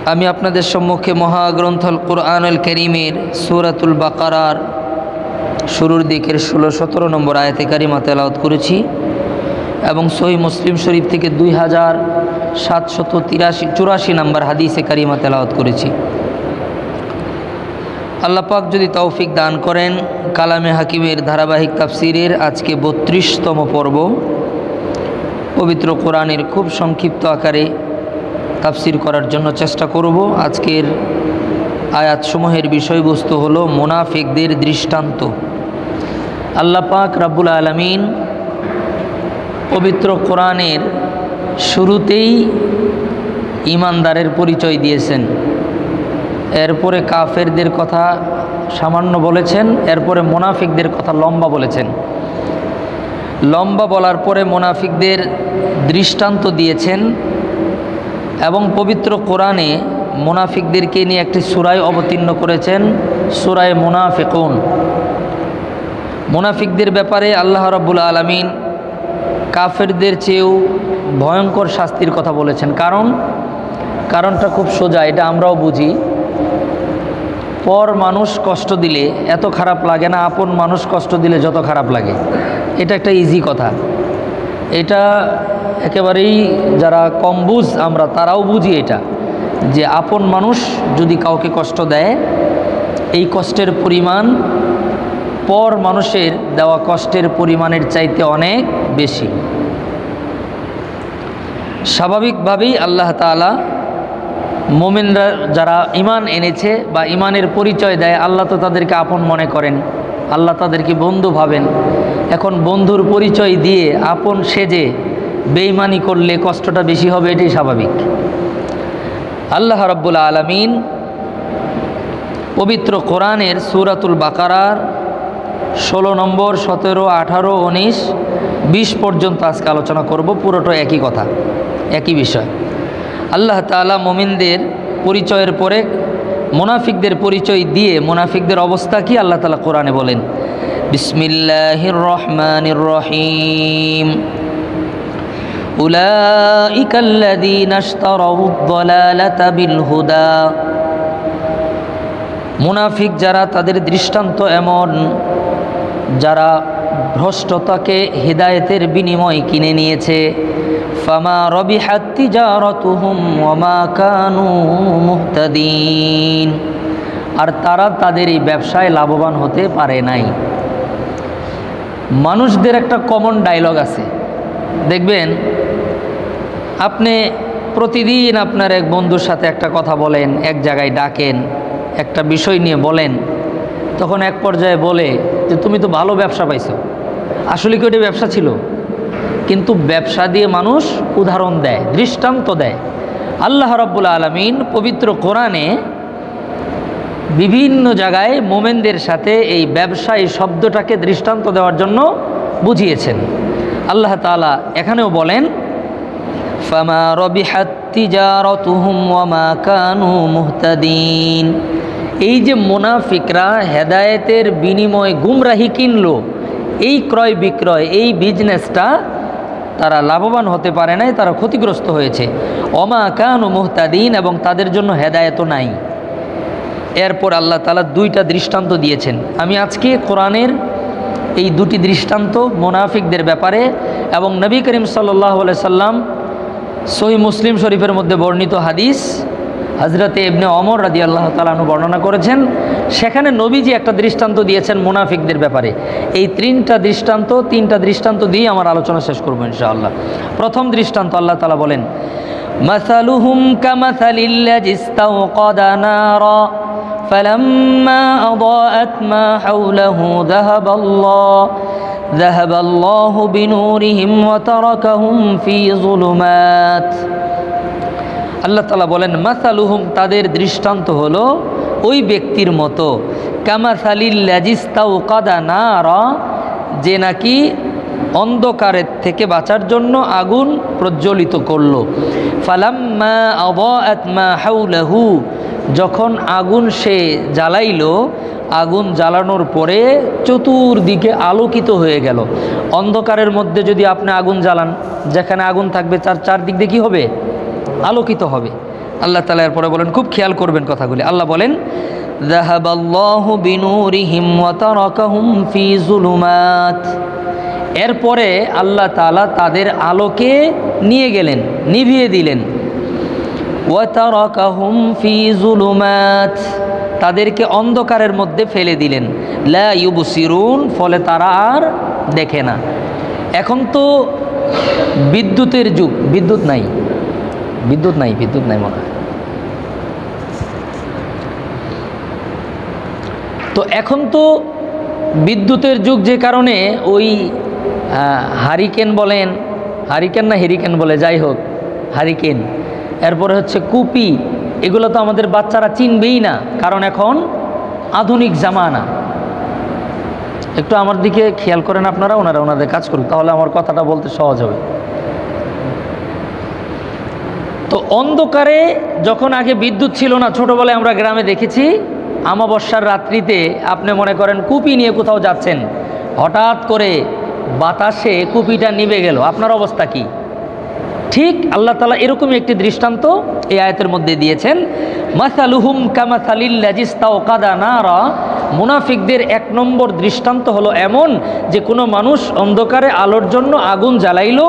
আমি আপনাদের সম্মুখে মহাগ্রন্থ কুরআনুল কারীমের সূরাতুল বাকারার শুরুর দিকের 16-17 নম্বর আয়াতে কারিমা তেলাওয়াত করেছি এবং সহিহ মুসলিম শরীফ থেকে 2784 নম্বর হাদিসে কারিমা তেলাওয়াত করেছি। আল্লাহ পাক যদি তৌফিক দান করেন, কালামে হাকিমের ধারাবাহিক তাফসিরের আজকে 32তম পর্ব পবিত্র কোরআনের খুব সংক্ষিপ্ত আকারে তাফসির করার জন্য চেষ্টা করব। আজকের আয়াতসমূহের বিষয়বস্তু হলো মুনাফিকদের দৃষ্টান্ত। আল্লাহ পাক রব্বুল আলামিন পবিত্র কোরআনের শুরুতেই ঈমানদারের পরিচয় দিয়েছেন, এরপরে কাফেরদের কথা সামান্য বলেছেন, এরপরে মুনাফিকদের কথা লম্বা বলেছেন। লম্বা বলার পরে মুনাফিকদের দৃষ্টান্ত দিয়েছেন এবং পবিত্র কোরআনে মুনাফিকদেরকে নিয়ে একটি সূরায় অবতীর্ণ করেছেন, সূরায়ে মুনাফিকুন। মুনাফিকদের ব্যাপারে আল্লাহ রাব্বুল আলামিন কাফেরদের চেয়েও ভয়ঙ্কর শাস্তির কথা বলেছেন। কারণটা খুব সোজা, এটা আমরাও বুঝি। পর মানুষ কষ্ট দিলে এত খারাপ লাগে না, আপন মানুষ কষ্ট দিলে যত খারাপ লাগে। এটা একটা ইজি কথা। এটা একেবারেই যারা কম বুঝ আমরা তারাও বুঝি এটা, যে আপন মানুষ যদি কাউকে কষ্ট দেয়, এই কষ্টের পরিমাণ পর মানুষের দেওয়া কষ্টের পরিমাণের চাইতে অনেক বেশি। স্বাভাবিকভাবেই আল্লাহ তাআলা মুমিনরা যারা ঈমান এনেছে বা ঈমানের পরিচয় দেয়, আল্লাহ তো তাদেরকে আপন মনে করেন, আল্লাহ তাদেরকে বন্ধু ভাবেন। এখন বন্ধুর পরিচয় দিয়ে আপন সেজে বেঈমানি করলে কষ্টটা বেশি হবে, এটাই স্বাভাবিক। আল্লাহ রাব্বুল আলামিন পবিত্র কোরআনের সূরাতুল বাকারার 16 নম্বর, 17, 18, 19, 20 পর্যন্ত আজকে আলোচনা করব। পুরোটা একই কথা, একই বিষয়। আল্লাহ তাআলা মুমিনদের পরিচয়ের পরে মুনাফিকদের পরিচয় দিয়ে মুনাফিকদের অবস্থা কি আল্লাহ তাআলা কোরআনে বলেন। বিসমিল্লাহির রহমানির রহিম। উলাইকাল্লাযীনা ইশতারাউদ দালালাতা বিল হুদা। মুনাফিক যারা, তাদের দৃষ্টান্ত এমন যারা ভ্রষ্টতাকে হিদায়াতের বিনিময় কিনে নিয়েছে। ফামা রবিহাত তিজারাতুহুম ওয়া মা কানু মুহতাদিন। আর তারা তাদের এই ব্যবসায় লাভবান হতে পারে নাই। মানুষদের একটা কমন ডায়লগ আছে, দেখবেন আপনি প্রতিদিন আপনার এক বন্ধুর সাথে একটা কথা বলেন, এক জায়গায় ডাকেন, একটা বিষয় নিয়ে বলেন, তখন এক পর্যায়ে বলে যে তুমি তো ভালো ব্যবসা পাইছো। আসলে কি ওটা ব্যবসা ছিল? কিন্তু ব্যবসা দিয়ে মানুষ উদাহরণ দেয়, দৃষ্টান্ত দেয়। আল্লাহ রাব্বুল আলামিন পবিত্র কোরআনে বিভিন্ন জায়গায় মোমেনদের সাথে এই ব্যবসায়ী শব্দটাকে দৃষ্টান্ত দেওয়ার জন্য বুঝিয়েছেন। আল্লাহ তাআলা এখানেও বলেন ফামা রবিহাত তিজারাতুহুম ওয়া মা কানু মুহতাদিন। এই যে মুনাফিকরা হেদায়েতের বিনিময়ে গুমরাহি কিনলো, এই ক্রয় বিক্রয়, এই বিজনেসটা তারা লাভবান হতে পারে নাই, তারা ক্ষতিগ্রস্ত হয়েছে। ওমা কানু মুহতাদিন, এবং তাদের জন্য হেদায়েতও নাই। এরপর আল্লাহ তাআলা 2টা দৃষ্টান্ত দিয়েছেন। আমি আজকে কোরআনের এই 2টি দৃষ্টান্ত মুনাফিকদের ব্যাপারে এবং নবী করিম সাল্লাল্লাহু আলাইহি সাল্লাম সহিহ মুসলিম শরীফের মধ্যে বর্ণিত হাদিস হযরতে ইবনে ওমর রাদিয়াল্লাহু তাআলা আনহু বর্ণনা করেছেন। সেখানে নবীজি একটা দৃষ্টান্ত দিয়েছেন মুনাফিকদের ব্যাপারে। এই 3টা দৃষ্টান্ত দিয়ে আমার আলোচনা শেষ করব ইনশাআল্লাহ। প্রথম দৃষ্টান্ত আল্লাহ তাআলা বলেন মাসালুহুম কামাসালিল্লাযী ইসতাওকাদা নারা ফালাম্মা আদাআত মা হাওলাহু যাহাবাল্লাহু বিনূরিহিম ওয়া তারাকাহুম ফি যুলুমাত। আল্লাহ তাআলা বলেন মাসালুহুম, তাদের দৃষ্টান্ত হলো ওই ব্যক্তির মতো, কামাসালিল্লাযী ইসতাওকাদা নারা, যে নাকি অন্ধকারের থেকে বাঁচার জন্য আগুন প্রজ্বলিত করলো। ফালাম্মা আদাআত মা হাওলাহু, যখন আগুন সে জ্বালাইলো, আগুন জ্বালানোর পরে চতুর্দিকে আলোকিত হয়ে গেল। অন্ধকারের মধ্যে যদি আপনি আগুন জ্বালান, যেখানে আগুন থাকবে তার চারদিক দিয়ে কী হবে? আলোকিত হবে। আল্লাহ তাআলা এরপরে বলেন, খুব খেয়াল করবেন কথাগুলি। আল্লাহ বলেন, যাহাবাল্লাহু বিনুরিহিম ওয়া তারাকাহুম ফি যুলুমাত। এরপরে আল্লাহ তাআলা তাদের আলোকে নিয়ে গেলেন, নিভিয়ে দিলেন। ওয়া তারাকাহুম ফি যুলুমাত, তাদেরকে অন্ধকারের মধ্যে ফেলে দিলেন। লা ইউবসিরুন, ফলে তারা আর দেখে না। এখন তো বিদ্যুতের যুগ, বিদ্যুৎ নাই মনে হয়। তো এখন তো বিদ্যুতের যুগ, যে কারণে ওই হারিকেন বলেন, হারিকেন না হেরিকেন বলে, যাই হোক হারিকেন, এরপরে হচ্ছে কুপি, এগুলো তো আমাদের বাচ্চারা চিনবেই না, কারণ এখন আধুনিক জামানা। একটু আমার দিকে খেয়াল করেন আপনারা, ওনাদের কাজ করুন, তাহলে আমার কথাটা বলতে সহজ হবে। তো অন্ধকারে যখন আগে বিদ্যুৎ ছিল না, ছোটোবেলায় আমরা গ্রামে দেখেছি, অমাবস্যার রাত্রিতে আপনি মনে করেন কুপি নিয়ে কোথাও যাচ্ছেন, হঠাৎ করে বাতাসে কুপিটা নিভে গেল, আপনার অবস্থা কি? ঠিক আল্লাহ তাআলা এরকমই একটি দৃষ্টান্ত এই আয়াতের মধ্যে দিয়েছেন। মাসালুহুম কামাসালিল্লাযী ইসতাওকাদা নারা, মুনাফিকদের এক নম্বর দৃষ্টান্ত হলো এমন যে কোনো মানুষ অন্ধকারে আলোর জন্য আগুন জ্বালাইলো,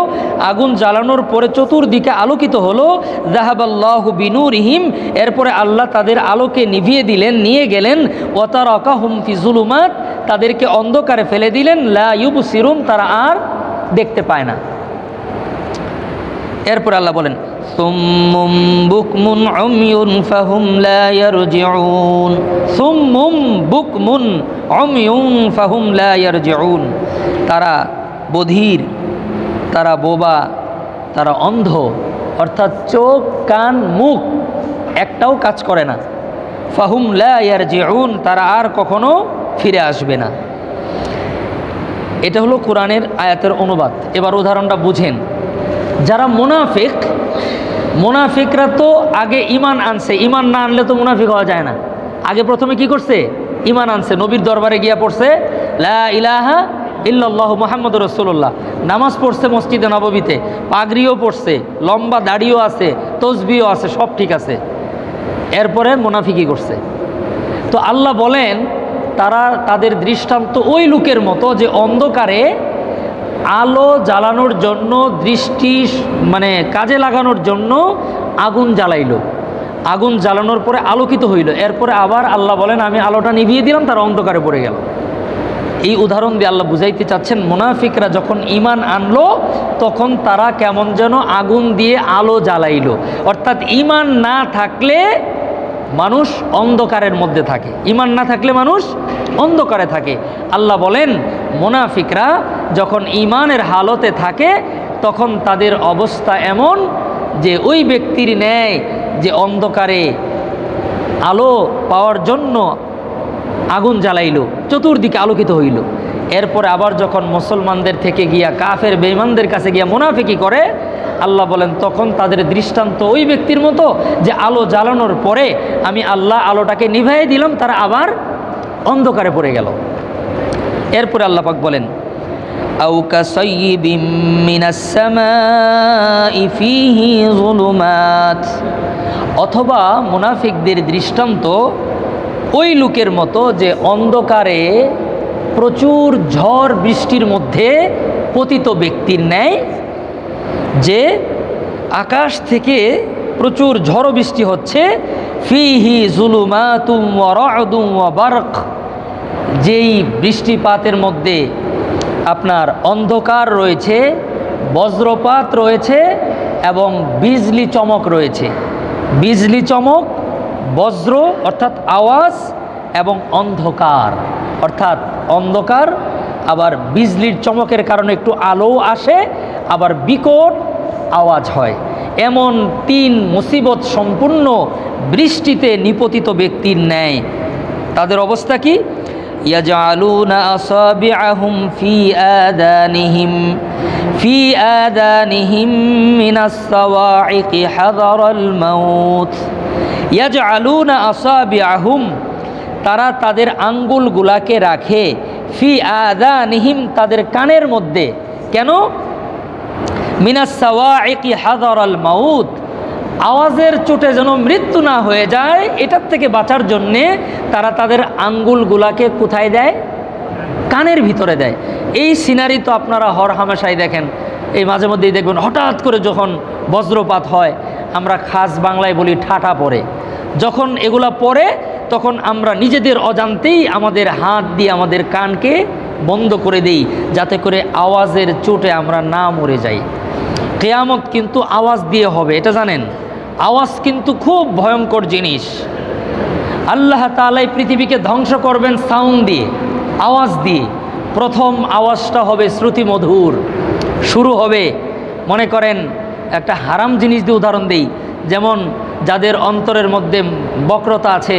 আগুন জ্বালানোর পরে চতুর্দিকে আলোকিত হলো। যাহাবাল্লাহু বিনুরিহিম, এরপরে আল্লাহ তাদের আলোকে নিভিয়ে দিলেন, নিয়ে গেলেন। ওয়া তারাকাহুম ফি যুলুমাত, তাদেরকে অন্ধকারে ফেলে দিলেন। লা ইউবসিরুন, তারা আর দেখতে পায় না। এরপর আল্লাহ বলেন, সুম্মুম বুকমুন উময়ুন ফাহুম লা ইয়ারজিউন। সুম্মুম বুকমুন উময়ুন ফাহুম লা ইয়ারজিউন, তারা বধির, তারা বোবা, তারা অন্ধ, অর্থাৎ চোখ কান মুখ একটাও কাজ করে না। ফাহুম লা ইয়ারজিউন, তারা আর কখনো ফিরে আসবে না। এটা হলো কোরআনের আয়াতের অনুবাদ। এবার উদাহরণটা বুঝেন। যারা মুনাফিকরা তো আগে ঈমান আনছে, ঈমান না আনলে তো মুনাফিক হওয়া যায় না। আগে প্রথমে কি করছে? ঈমান আনছে, নবীর দরবারে গিয়া পড়ছে লা ইলাহা ইল্লাল্লাহু মুহাম্মাদুর রাসূলুল্লাহ, নামাজ পড়ছে মসজিদে নববীতে, পাগড়িও পড়ছে, লম্বা দাড়িও আছে, তসবিও আছে, সব ঠিক আছে। এরপরে মুনাফিকি করছে। তো আল্লাহ বলেন তাদের দৃষ্টান্ত ওই লোকের মতো যে অন্ধকারে আলো জ্বালানোর জন্য, দৃষ্টি কাজে লাগানোর জন্য আগুন জ্বালাইল, আগুন জ্বালানোর পরে আলোকিত হইল, এরপরে আবার আল্লাহ বলেন আমি আলোটা নিভিয়ে দিলাম, তারা অন্ধকারে পড়ে গেল। এই উদাহরণ দিয়ে আল্লাহ বুঝাইতে চাচ্ছেন, মুনাফিকরা যখন ঈমান আনলো তখন তারা কেমন যেন আগুন দিয়ে আলো জ্বালাইল। অর্থাৎ ঈমান না থাকলে মানুষ অন্ধকারের মধ্যে থাকে, ঈমান না থাকলে মানুষ অন্ধকারে থাকে। আল্লাহ বলেন মুনাফিকরা যখন ঈমানের হালতে থাকে তখন তাদের অবস্থা এমন যে ওই ব্যক্তির ন্যায় যে অন্ধকারে আলো পাওয়ার জন্য আগুন জ্বালাইল, চতুর্দিকে আলোকিত হইল। এরপরে আবার যখন মুসলমানদের থেকে গিয়া কাফের বেঈমানদের কাছে গিয়া মুনাফিকি করে, আল্লাহ বলেন তখন তাদের দৃষ্টান্ত ওই ব্যক্তির মতো যে আলো জ্বালানোর পরে আমি আল্লাহ আলোটাকে নিভাইয়ে দিলাম, তারা আবার অন্ধকারে পড়ে গেল। এরপরে আল্লাহ পাক বলেন আও কাসাইয়িবিম মিনাস সামাই ফীহি যুলুমাত, অথবা মুনাফিকদের দৃষ্টান্ত ওই লোকের মতো যে অন্ধকারে প্রচুর ঝড় বৃষ্টির মধ্যে পতিত ব্যক্তির ন্যায়, যে আকাশ থেকে প্রচুর ঝড় বৃষ্টি হচ্ছে, ফিহি যুলুমাতুম ওয়া রা'দুম ওয়া বারক, যেই বৃষ্টিপাতের মধ্যে আপনার অন্ধকার রয়েছে, বজ্রপাত রয়েছে এবং বিজলি চমক রয়েছে। বিজলি চমক, বজ্র অর্থাৎ আওয়াজ এবং অন্ধকার অর্থাৎ অন্ধকার, আবার বিজলির চমকের কারণে একটু আলো আসে, আবার বিকট আওয়াজ হয়। এমন তিন মুসিবত সম্পূর্ণ বৃষ্টিতে নিপতিত ব্যক্তির ন্যায় তাদের অবস্থা কি? ইয়াজআলুনা আসাবিআহুম ফি আদানিহিম মিনাস সাওয়াইকি হাযারাল মাউত। ইয়াজআলুনা আসাবিআহুম, তারা তাদের আঙ্গুলগুলাকে রাখে, ফি আদানিহিম, তাদের কানের মধ্যে। কেন? মিনাস সাওয়াইকি হাযারাল মাউত, আওয়াজের চোটে যেন মৃত্যু না হয়ে যায়, এটার থেকে বাঁচার জন্যে তারা তাদের আঙ্গুলগুলাকে কোথায় দেয়? কানের ভিতরে দেয়। এই সিনারি তো আপনারা হরহামেশাই দেখেন। এই মাঝে মধ্যেই দেখবেন হঠাৎ করে যখন বজ্রপাত হয়, আমরা খাস বাংলায় বলি ঠাটা পড়ে, যখন এগুলা পড়ে তখন আমরা নিজেদের অজান্তেই আমাদের হাত দিয়ে আমাদের কানকে বন্ধ করে দেই, যাতে করে আওয়াজের চোটে আমরা না মরে যাই। কিয়ামত কিন্তু আওয়াজ দিয়ে হবে, এটা জানেন। আওয়াজ কিন্তু খুব ভয়ঙ্কর জিনিস। আল্লাহ তাআলা এই পৃথিবীকে ধ্বংস করবেন সাউন্ড দিয়ে, আওয়াজ দিয়ে। প্রথম আওয়াজটা হবে শ্রুতি মধুর, শুরু হবে মনে করেন একটা হারাম জিনিস দিয়ে উদাহরণ দেই, যেমন যাদের অন্তরের মধ্যে বক্রতা আছে,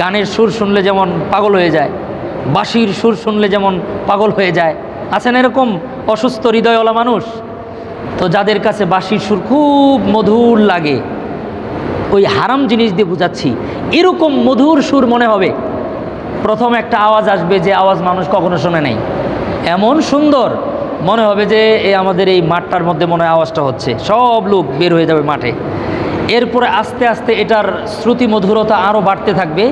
গানের সুর শুনলে যেমন পাগল হয়ে যায়, বাঁশির সুর শুনলে যেমন পাগল হয়ে যায়, আছেন এরকম অসুস্থ হৃদয়ওয়ালা মানুষ। তো যাদের কাছে বাঁশির সুর খুব মধুর লাগে, ওই হারাম জিনিস দিয়ে বুঝাচ্ছি, এরকম মধুর সুর মনে হবে। প্রথম একটা আওয়াজ আসবে, যে আওয়াজ মানুষ কখনো শোনে নাই, এমন সুন্দর মনে হবে যে আমাদের এই মাঠটার মধ্যে মনে হয় আওয়াজটা হচ্ছে, সব লোক বের হয়ে যাবে মাঠে। এরপরে আস্তে আস্তে এটার শ্রুতি মধুরতা আরও বাড়তে থাকবে,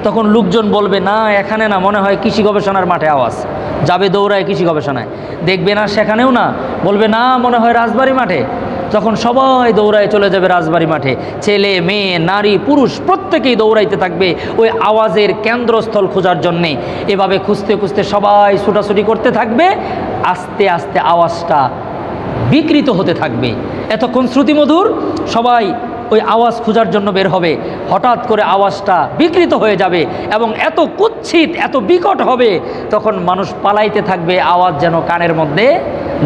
তখন লোকজন বলবে না এখানে না, মনে হয় কৃষি গবেষণার মাঠে আওয়াজ, যাবে দৌড়ায় কৃষি গবেষণায়, দেখবে না সেখানেও না, বলবে না মনে হয় রাজবাড়ি মাঠে, তখন সবাই দৌড়ায় চলে যাবে রাজবাড়ি মাঠে। ছেলে মেয়ে নারী পুরুষ প্রত্যেকেই দৌড়াইতে থাকবে ওই আওয়াজের কেন্দ্রস্থল খোঁজার জন্যে। এভাবে খুঁজতে খুঁজতে সবাই ছুটাছুটি করতে থাকবে, আস্তে আস্তে আওয়াজটা বিকৃত হতে থাকবে। এতক্ষণ শ্রুতিমধুর, সবাই ওই আওয়াজ খোঁজার জন্য বের হবে, হঠাৎ করে আওয়াজটা বিকৃত হয়ে যাবে এবং এত কুৎসিত এত বিকট হবে, তখন মানুষ পালাইতে থাকবে আওয়াজ যেন কানের মধ্যে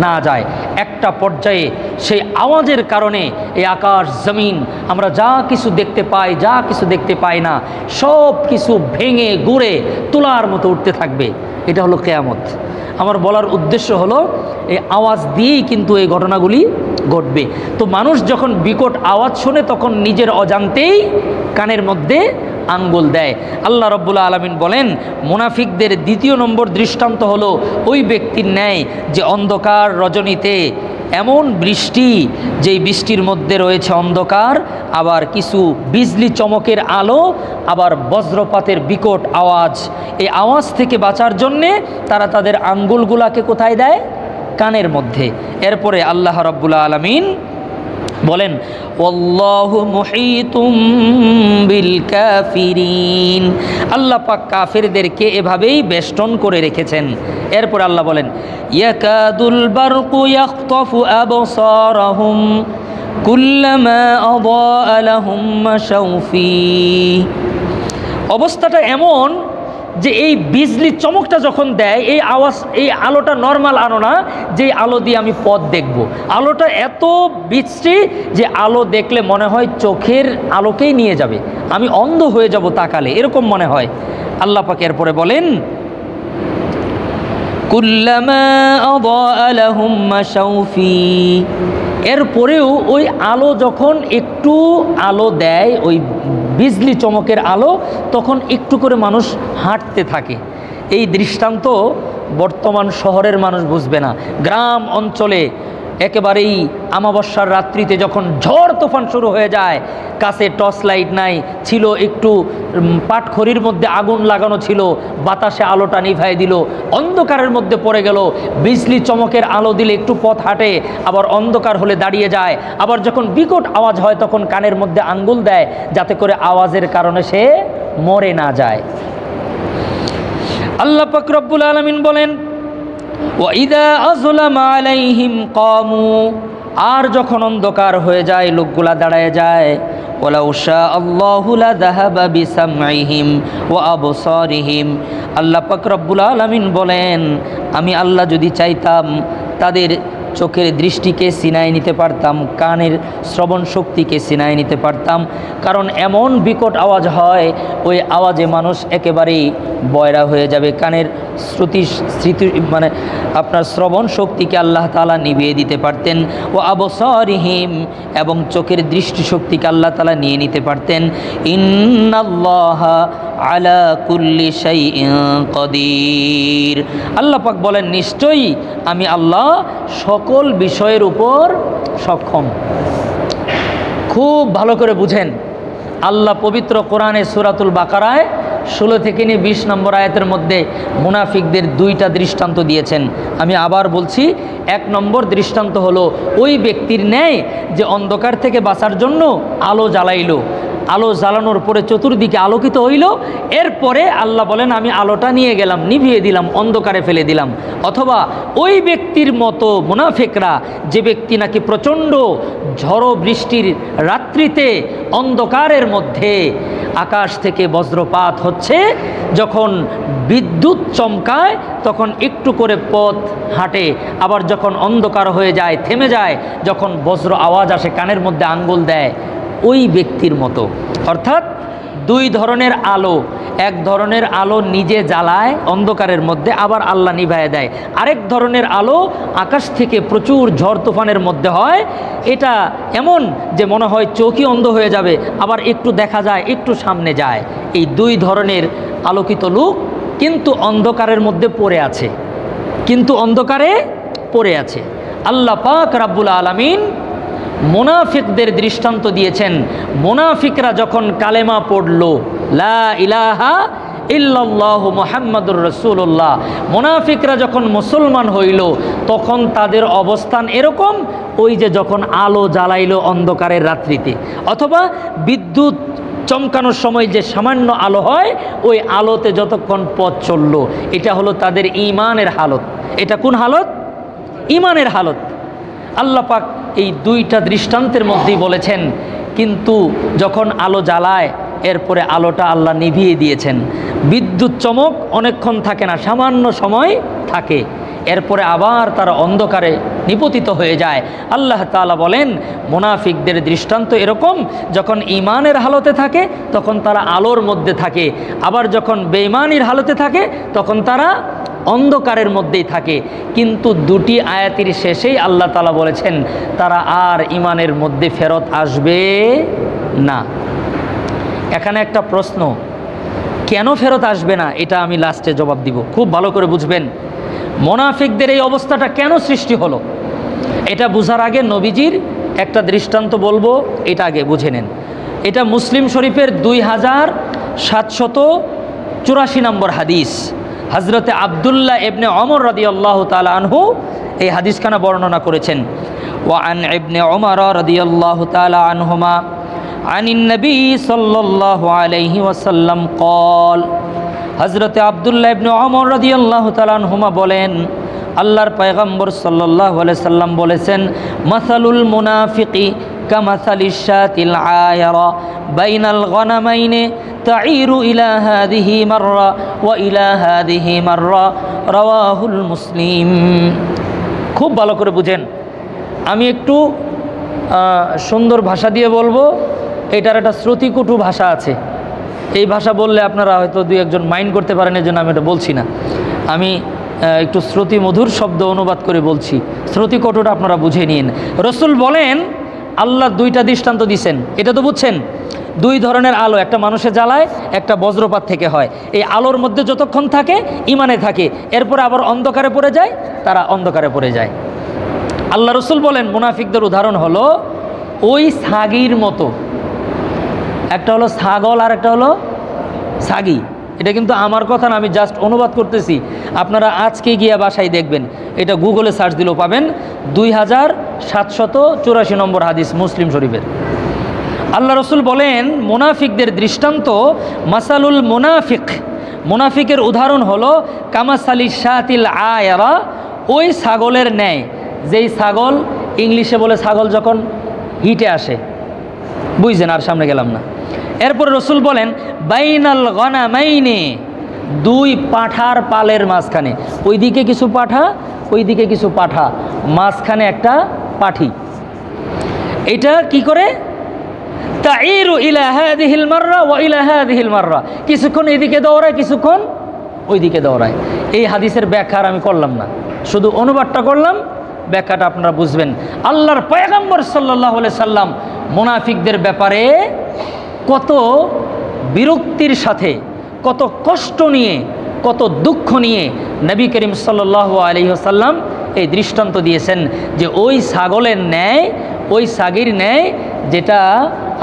না যায়। একটা পর্যায়ে সেই আওয়াজের কারণে এই আকাশ জমিন আমরা যা কিছু দেখতে পাই, যা কিছু দেখতে পাই না, সব কিছু ভেঙে গুঁড়ে তুলার মতো উঠতে থাকবে। এটা হলো কিয়ামত। আমার বলার উদ্দেশ্য হলো এই আওয়াজ দিয়েই কিন্তু এই ঘটনাগুলি ঘটবে। তো মানুষ যখন বিকট আওয়াজ শোনে তখন নিজের অজান্তেই কানের মধ্যে আঙ্গুল দেয়। আল্লাহ রাব্বুল আলামিন বলেন, মুনাফিকদের দ্বিতীয় নম্বর দৃষ্টান্ত হলো ওই ব্যক্তির ন্যায় যে অন্ধকার রজনীতে এমন বৃষ্টি, যেই বৃষ্টির মধ্যে রয়েছে অন্ধকার, আবার কিছু বিজলি চমকের আলো, আবার বজ্রপাতের বিকট আওয়াজ। এই আওয়াজ থেকে বাঁচার জন্যে তারা তাদের আঙ্গুলগুলাকে কোথায় দেয়? কানের মধ্যে। এরপরে আল্লাহ রাব্বুল আলামিন বলেন, ওয়াল্লাহু মুহীতুম বিল কাফিরিন। আল্লাহ পাক কাফেরদেরকে এভাবেই বেষ্টন করে রেখেছেন। এরপর আল্লাহ বলেন, ইয়াকাদুল বারকু ইয়াখতাফু আবসারাহুম কুল্লামা আদাআ লাহুম মাশাউ ফীহি। অবস্থাটা এমন যে এই বিজলি চমকটা যখন দেয়, এই আওয়াজ, এই আলোটা নর্মাল আলো না যে আলো দিয়ে আমি পথ দেখব। আলোটা এত বিশ্রী যে আলো দেখলে মনে হয় চোখের আলোকেই নিয়ে যাবে, আমি অন্ধ হয়ে যাব তাকালে, এরকম মনে হয়। আল্লাহ পাক এরপরে বলেন, কুল্লামা আদাআ লাহুম মাশাউ ফীহি। এরপরেও ওই আলো যখন একটু আলো দেয়, ওই বিজলি চমকের আলো, তখন একটু করে মানুষ হাঁটতে থাকে। এই দৃষ্টান্ত বর্তমান শহরের মানুষ বুঝবে না। গ্রাম অঞ্চলে একেবারেই আমাবস্যার রাত্রিতে যখন ঝড় তুফান শুরু হয়ে যায়, কাছে টর্চ লাইট নাই, ছিল একটু পাটখড়ির মধ্যে আগুন লাগানো ছিল, বাতাসে আলোটা নিভাই দিল, অন্ধকারের মধ্যে পড়ে গেল। বিজলি চমকের আলো দিলে একটু পথ হাঁটে, আবার অন্ধকার হলে দাঁড়িয়ে যায়, আবার যখন বিকট আওয়াজ হয় তখন কানের মধ্যে আঙ্গুল দেয়, যাতে করে আওয়াজের কারণে সে মরে না যায়। আল্লাহ পাক রব্বুল আলামিন বলেন, ওয়াইদা আযলামা আলাইহিম কামু। আর যখন অন্ধকার হয়ে যায়, লোকগুলা দাঁড়ায় যায়, ওয়ালাউ শা আল্লাহু লাযাহাবা বিসামঈহিম ওয়া আবসারিহিম। আল্লাহ পাক রব্বুল আলামিন বলেন, আমি আল্লাহ যদি চাইতাম তাদের চোখের দৃষ্টিকে ছিনায় নিতে পারতাম, কানের শ্রবণ শক্তিকে ছিনায় নিতে পারতাম। কারণ এমন বিকট আওয়াজ হয়, ওই আওয়াজে মানুষ একেবারেই বয়রা হয়ে যাবে। কানের স্মৃতি মানে আপনার শ্রবণ শক্তিকে আল্লাহ তাআলা নিভিয়ে দিতে পারতেন। ও আবসারিহিম, এবং চোখের দৃষ্টিশক্তিকে আল্লাহ তাআলা নিয়ে নিতে পারতেন। ইন্নাল্লাহা আলা কুল্লি শাইইন কাদির। আল্লাহ পাক বলেন, নিশ্চয়ই আমি আল্লাহ সকল বিষয়ের উপর সক্ষম। খুব খুব ভালো করে বুঝেন। আল্লাহ পবিত্র কোরআনে সূরাতুল বাকারায় 16 থেকে নিয়ে 20 নম্বর আয়াতের মধ্যে মুনাফিকদের দুইটা দৃষ্টান্ত দিয়েছেন। আমি আবার বলছি, 1 নম্বর দৃষ্টান্ত হলো ওই ব্যক্তির ন্যায় যে অন্ধকার থেকে বাঁচার জন্য আলো জ্বালাইল, আলো জ্বালানোর পরে চতুর্দিকে আলোকিত হইল, এরপরে আল্লাহ বলেন আমি আলোটা নিয়ে গেলাম, নিভিয়ে দিলাম, অন্ধকারে ফেলে দিলাম। অথবা ওই ব্যক্তির মতো মুনাফিকরা, যে ব্যক্তি নাকি প্রচণ্ড ঝড়ো বৃষ্টির রাত্রিতে অন্ধকারের মধ্যে আকাশ থেকে বজ্রপাত হচ্ছে, যখন বিদ্যুৎ চমকায় তখন একটু করে পথ হাঁটে, আবার যখন অন্ধকার হয়ে যায় থেমে যায়, যখন বজ্র আওয়াজ আসে কানের মধ্যে আঙ্গুল দেয়, ওই ব্যক্তির মতো। অর্থাৎ দুই ধরনের আলো, এক ধরনের আলো নিজে জ্বালায় অন্ধকারের মধ্যে, আবার আল্লাহ নিভায়ে দেয়। আরেক ধরনের আলো আকাশ থেকে প্রচুর ঝড় তুফানের মধ্যে হয়, এটা এমন যে মনে হয় চোখই অন্ধ হয়ে যাবে, আবার একটু দেখা যায়, একটু সামনে যায়। এই দুই ধরনের আলোকিত লোক কিন্তু অন্ধকারের মধ্যে পড়ে আছে, আল্লাহ পাক রাব্বুল আলামিন মুনাফিকদের দৃষ্টান্ত দিয়েছেন। মুনাফিকরা যখন কালেমা পড়ল, লা ইলাহা ইল্লাল্লাহু মুহাম্মাদুর রাসূলুল্লাহ, মুনাফিকরা যখন মুসলমান হইল, তখন তাদের অবস্থান এরকম, ওই যে যখন আলো জ্বালাইল অন্ধকারের রাত্রিতে, অথবা বিদ্যুৎ চমকানোর সময় যে সামান্য আলো হয়, ওই আলোতে যতক্ষণ পথ চলল, এটা হলো তাদের ঈমানের হালত। এটা কোন হালত? ঈমানের হালত। আল্লাহ পাক এই দুইটা দৃষ্টান্তের মধ্যেই বলেছেন, কিন্তু যখন আলো জ্বালায় এরপরে আলোটা আল্লাহ নিভিয়ে দিয়েছেন। বিদ্যুৎ চমক অনেকক্ষণ থাকে না, সামান্য সময় থাকে, এরপরে আবার তারা অন্ধকারে নিপতিত হয়ে যায়। আল্লাহ তাআলা বলেন মুনাফিকদের দৃষ্টান্ত এরকম, যখন ঈমানের হালতে থাকে তখন তারা আলোর মধ্যে থাকে, আবার যখন বেঈমানির হালতে থাকে তখন তারা অন্ধকারের মধ্যেই থাকে। কিন্তু দুটি আয়াতের শেষেই আল্লাহ তাআলা বলেছেন তারা আর ঈমানের মধ্যে ফেরত আসবে না। এখানে একটা প্রশ্ন, কেন ফেরত আসবে না, এটা আমি লাস্টে জবাব দিব। খুব ভালো করে বুঝবেন মুনাফিকদের এই অবস্থাটা কেন সৃষ্টি হলো। এটা বুঝার আগে নবীজির একটা দৃষ্টান্ত বলবো, এটা আগে বুঝে নেন। এটা মুসলিম শরীফের 2784 নম্বর হাদিস। হযরতে আব্দুল্লাহ ইবনে ওমর রাদিয়াল্লাহু তাআলা আনহু এই হাদিসখানা বর্ণনা করেছেন। ওয়া আন ইবনে ওমর রাদিয়াল্লাহু তাআলা আনহুমা আনিন নবী সাল্লাল্লাহু আলাইহি ওয়াসাল্লাম قال, হযরতে আব্দুল্লাহ ইবনে ওমর রাদিয়াল্লাহু তাআলা আনহুমা বলেন, আল্লাহর পয়গম্বর সাল্লাল্লাহু আলাইহি সাল্লাম বলেছেন, মাসালুল মুনাফিকি কামাসালিশ শাতিল আয়রা বাইনাল গনামাইনি তাঈরু ইলা হাযিহি মাররা ওয়া ইলা হাযিহি মাররা, রাওয়াহুল মুসলিম। খুব ভালো করে বুঝেন, আমি একটু সুন্দর ভাষা দিয়ে বলবো, এটার একটা শ্রুতিকটু ভাষা আছে। এই ভাষা বললে আপনারা হয়তো দুই একজন মাইন্ড করতে পারেন, এর জন্য আমি এটা বলছি না। আমি একটু শ্রুতি মধুর শব্দ অনুবাদ করে বলছি, শ্রুতিকটুটা আপনারা বুঝে নিন। রসুল বলেন আল্লাহ দুইটা দৃষ্টান্ত দিছেন, এটা তো বুঝছেন। দুই ধরনের আলো, একটা মানুষে জ্বালায়, একটা বজ্রপাত থেকে হয়। এই আলোর মধ্যে যতক্ষণ থাকে ঈমানে থাকে, এরপরে আবার অন্ধকারে পড়ে যায়, তারা অন্ধকারে পড়ে যায়। আল্লাহ রসুল বলেন মুনাফিকদের উদাহরণ হলো ওই ছাগির মতো। একটা হলো ছাগল আর একটা হলো ছাগি। এটা কিন্তু আমার কথা না, আমি জাস্ট অনুবাদ করতেছি। আপনারা আজকে গিয়ে বাসায় দেখবেন, এটা গুগলে সার্চ দিলেও পাবেন। 2784 নম্বর হাদিস মুসলিম শরীফের। আল্লাহ রসুল বলেন মুনাফিকদের দৃষ্টান্ত, মাসালুল মুনাফিক, মুনাফিকের উদাহরণ হলো কামাসালি শাতিল আয়রা, ওই ছাগলের ন্যায়। যেই ছাগল, ইংলিশে বলে ছাগল যখন হিটে আসে, বুঝছেন, আর সামনে গেলাম না। এরপরে রসুল বলেন বাইনাল গনামাইনি, দুই পাঠার পালের মাঝখানে, ওইদিকে কিছু পাঠা, ওইদিকে কিছু পাঠা, মাঝখানে একটা পাঠি। এটা কি করে? তাঈরু ইলা হাযিহিল মাররা ওয়া ইলা হাযিহিল মাররা, কিছুক্ষণ এদিকে দৌড়ায়, কিছুক্ষণ ওইদিকে দৌড়ায়। এই হাদিসের ব্যাখ্যা আমি করলাম না, শুধু অনুবাদটা করলাম, ব্যাখ্যাটা আপনারা বুঝবেন। আল্লাহর পয়গম্বর সাল্লাল্লাহু আলাইহি সাল্লাম মুনাফিকদের ব্যাপারে কত বিরক্তির সাথে, কত কষ্ট নিয়ে, কত দুঃখ নিয়ে নবী করিম সাল্লাল্লাহু আলাইহি ওয়াসাল্লাম এই দৃষ্টান্ত দিয়েছেন যে ওই ছাগলের ন্যায়, ওই ছাগির ন্যায় যেটা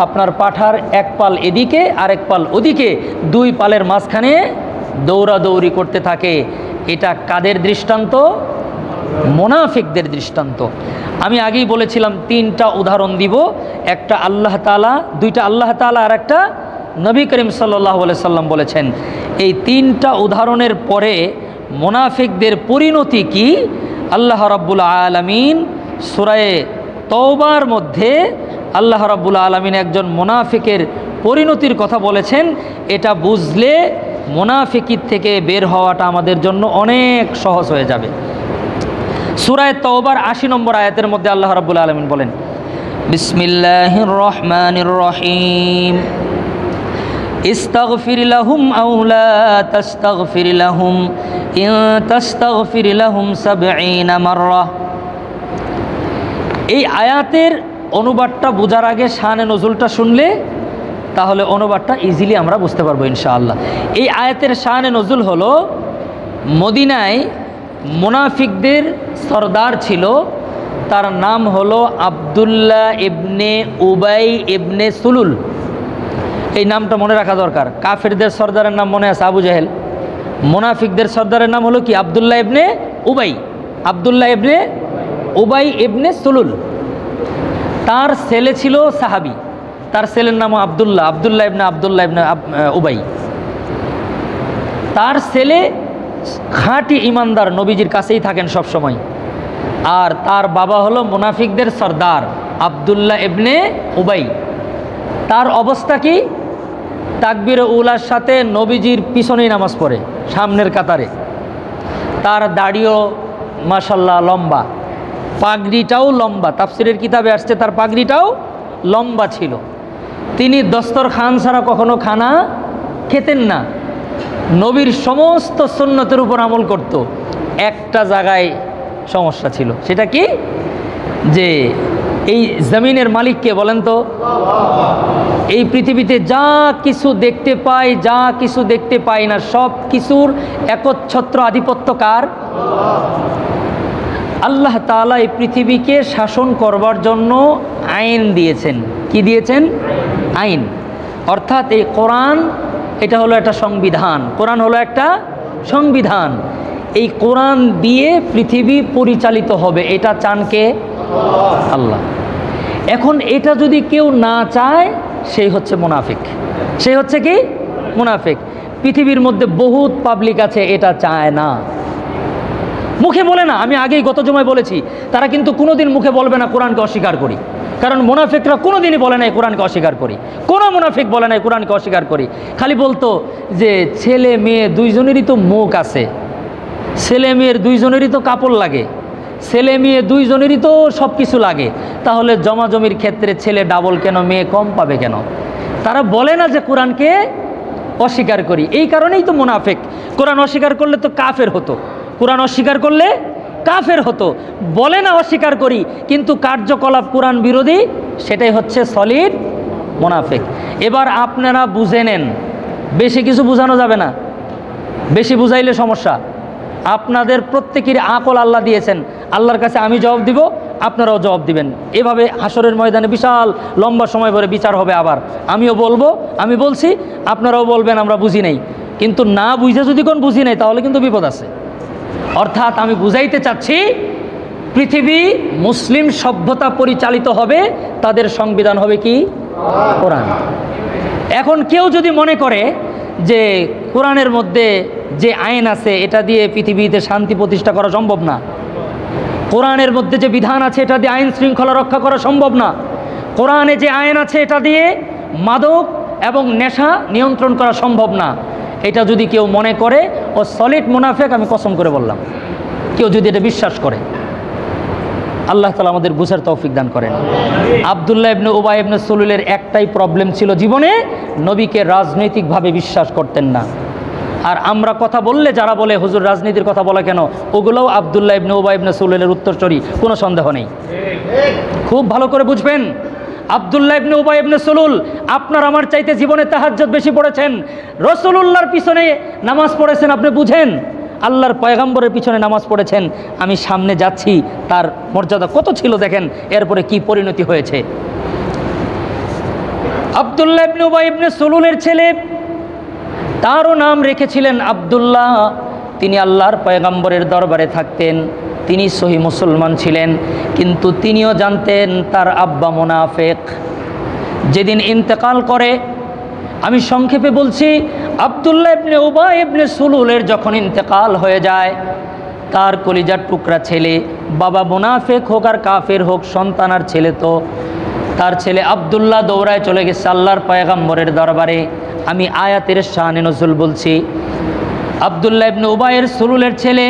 আপনার পাঠার এক পাল এদিকে আর এক পাল ওদিকে, দুই পালের মাঝখানে দৌড়াদৌড়ি করতে থাকে। এটা কাদের দৃষ্টান্ত? মুনাফিকদের দৃষ্টান্ত। আমি আগেই বলেছিলাম তিনটা উদাহরণ দিব, একটা আল্লাহ তাআলা, দুইটা আল্লাহ তাআলা আর একটা নবী করিম সাল্লাল্লাহু আলাইহি সাল্লাম বলেছেন। এই তিনটা উদাহরণের পরে মুনাফিকদের পরিণতি কি আল্লাহ রাব্বুল আলামিন সূরা তওবার মধ্যে আল্লাহ রাব্বুল আলামিন একজন মুনাফিকের পরিণতির কথা বলেছেন। এটা বুঝলে মুনাফিকির থেকে বের হওয়াটা আমাদের জন্য অনেক সহজ হয়ে যাবে। সূরা তওবার ৮০ নম্বর আয়াতের মধ্যে আল্লাহ রাব্বুল আলামিন বলেন, বিসমিল্লাহির রহমানির রহিম, ইস্তাগফির লাহুম আও লা তাস্তাগফির লাহুম ইন তাস্তাগফির লাহুম ৭০ মাররা। এই আয়াতের অনুবাদটা বোঝার আগে শানে নজুলটা শুনলে তাহলে অনুবাদটা ইজিলি আমরা বুঝতে পারবো ইনশাআল্লাহ। এই আয়াতের শানে নজুল হলো, মদিনায় মুনাফিকদের সরদার ছিল, তার নাম হলো আব্দুল্লাহ ইবনে উবাই ইবনে সুলুল। এই নামটা মনে রাখা দরকার। কাফেরদের সর্দারের নাম মনে আছে আবু জাহেল, মুনাফিকদের সর্দারের নাম হলো কি? আব্দুল্লাহ ইবনে উবাই। আব্দুল্লাহ ইবনে উবাই ইবনে সুলুল। তার ছেলে ছিল সাহাবী, তার ছেলের নাম আব্দুল্লাহ, আব্দুল্লাহ ইবনে উবাই। তার ছেলে খাঁটি ইমানদার, নবীজির কাছেই থাকেন সব সময়। আর তার বাবা হলো মুনাফিকদের সর্দার আব্দুল্লাহ ইবনে উবাই। তার অবস্থা কি? তাকবীরে উলার সাথে নবীজির পিছনেই নামাজ পড়ে, সামনের কাতারে। তার দাড়িও মাশাল্লাহ লম্বা, পাগড়িটাও লম্বা। তাফসিরের কিতাবে আসছে তার পাগড়িটাও লম্বা ছিল। তিনি দস্তরখান ছাড়া কখনো খানা খেতেন না, নবীর সমস্ত সুন্নতের উপর আমল করত। একটা জায়গায় সমস্যা ছিল, সেটা কি? যে এই জমিনের মালিক কে বলেন তো? এই পৃথিবীতে যা কিছু দেখতে পাই, যা কিছু দেখতে পাই না, সব কিছুর একচ্ছত্র আধিপত্য কার? আল্লাহ তাআলা এই পৃথিবীকে শাসন করবার জন্য আইন দিয়েছেন। কি দিয়েছেন? আইন। অর্থাৎ এই কোরআন, এটা হলো একটা সংবিধান। কোরআন হলো একটা সংবিধান। এই কোরআন দিয়ে পৃথিবী পরিচালিত হবে, এটা চান কে? আল্লাহ। এখন এটা যদি কেউ না চায়, সেই হচ্ছে মুনাফিক। সেই হচ্ছে কি? মুনাফিক। পৃথিবীর মধ্যে বহুত পাবলিক আছে এটা চায় না, মুখে বলে না। আমি আগেই গত জুমায় বলেছি, তারা কিন্তু কোনোদিন মুখে বলবে না কোরআনকে অস্বীকার করি, কারণ মুনাফিকরা কোনোদিনই বলে নাই কোরআনকে অস্বীকার করি। কোনো মুনাফিক বলে নাই কোরআনকে অস্বীকার করি। খালি বলতো যে ছেলে মেয়ে দুইজনেরই তো মুখ আছে, ছেলে মেয়ের দুইজনেরই তো কাপড় লাগে, ছেলে মেয়ে দুইজনেরই তো সব কিছু লাগে, তাহলে জমাজমির ক্ষেত্রে ছেলে ডাবল কেন, মেয়ে কম পাবে কেন? তারা বলে না যে কোরআনকে অস্বীকার করি। এই কারণেই তো মুনাফিক। কোরআন অস্বীকার করলে তো কাফের হতো, কোরআন অস্বীকার করলে কাফের হতো। বলে না অস্বীকার করি, কিন্তু কার্যকলাপ কোরআন বিরোধী, সেটাই হচ্ছে সলিড মুনাফিক। এবার আপনারা বুঝে নেন, বেশি কিছু বোঝানো যাবে না, বেশি বুঝাইলে সমস্যা। আপনাদের প্রত্যেকেরই আকল আল্লাহ দিয়েছেন, আল্লাহর কাছে আমি জবাব দিব, আপনারাও জবাব দিবেন। এভাবে হাসরের ময়দানে বিশাল লম্বা সময় ধরে বিচার হবে। আবার আমিও বলবো, আমি বলছি, আপনারাও বলবেন আমরা বুঝি নাই। কিন্তু না বুঝে যদি কোন বুঝি নাই, তাহলে কিন্তু বিপদ আছে। অর্থাৎ আমি বুঝাইতে চাচ্ছি, পৃথিবী মুসলিম সভ্যতা পরিচালিত হবে, তাদের সংবিধান হবে কি? কোরআন। এখন কেউ যদি মনে করে যে কোরআনের মধ্যে যে আইন আছে এটা দিয়ে পৃথিবীতে শান্তি প্রতিষ্ঠা করা সম্ভব না, কোরআনের মধ্যে যে বিধান আছে এটা দিয়ে আইন শৃঙ্খলা রক্ষা করা সম্ভব না, কোরআনে যে আইন আছে এটা দিয়ে মাদক এবং নেশা নিয়ন্ত্রণ করা সম্ভব না, এটা যদি কেউ মনে করে, ও সলিড মুনাফিক। আমি কসম করে বললাম, কেউ যদি এটা বিশ্বাস করে, আল্লাহ তাআলা আমাদের বুঝার তৌফিক দান করেন। আব্দুল্লাহ ইবনে উবাই ইবনে সুলুলের একটাই প্রবলেম ছিল জীবনে, নবীকে রাজনৈতিকভাবে বিশ্বাস করতেন না। আর আমরা কথা বললে যারা বলে হুজুর রাজনীতির কথা বলে কেন, ওগুলোও আব্দুল্লাহ ইবনে উবাই ইবনে সুলুলের উত্তরসূরি, কোনো সন্দেহ নেই। খুব ভালো করে বুঝবেন, আব্দুল্লাহ ইবনে উবাই ইবনে সুলুল আপনার আমার চাইতে জীবনে তাহাজ্জুদ বেশি পড়েছেন, রাসূলুল্লাহর পিছনে নামাজ পড়েছেন, আপনি বুঝেন, আল্লাহর পয়গম্বরের পিছনে নামাজ পড়েছেন। আমি সামনে যাচ্ছি, তার মর্যাদা কত ছিল দেখেন, এরপরে কি পরিণতি হয়েছে। আব্দুল্লাহ ইবনে উবাই ইবনে সুলুলের ছেলে, তারও নাম রেখেছিলেন আব্দুল্লাহ। তিনি আল্লাহর পয়গম্বরের দরবারে থাকতেন, তিনি সহি মুসলমান ছিলেন, কিন্তু তিনিও জানতেন তার আব্বা মুনাফিক। যেদিন ইন্তেকাল করে, আমি সংক্ষেপে বলছি, আব্দুল্লাহ ইবনে উবাই ইবনে সুলুলের যখন ইন্তেকাল হয়ে যায়, তার কলিজার টুকরা ছেলে, বাবা মুনাফিক হোক আর কাফের হোক, সন্তান আর ছেলে তো, তার ছেলে আব্দুল্লাহ দৌড়ায় চলে গেছে আল্লাহর পয়গম্বরের দরবারে। আমি আয়াতের শানে নজুল বলছি। আব্দুল্লাহ ইবনে উবাইয়ের সুলুলের ছেলে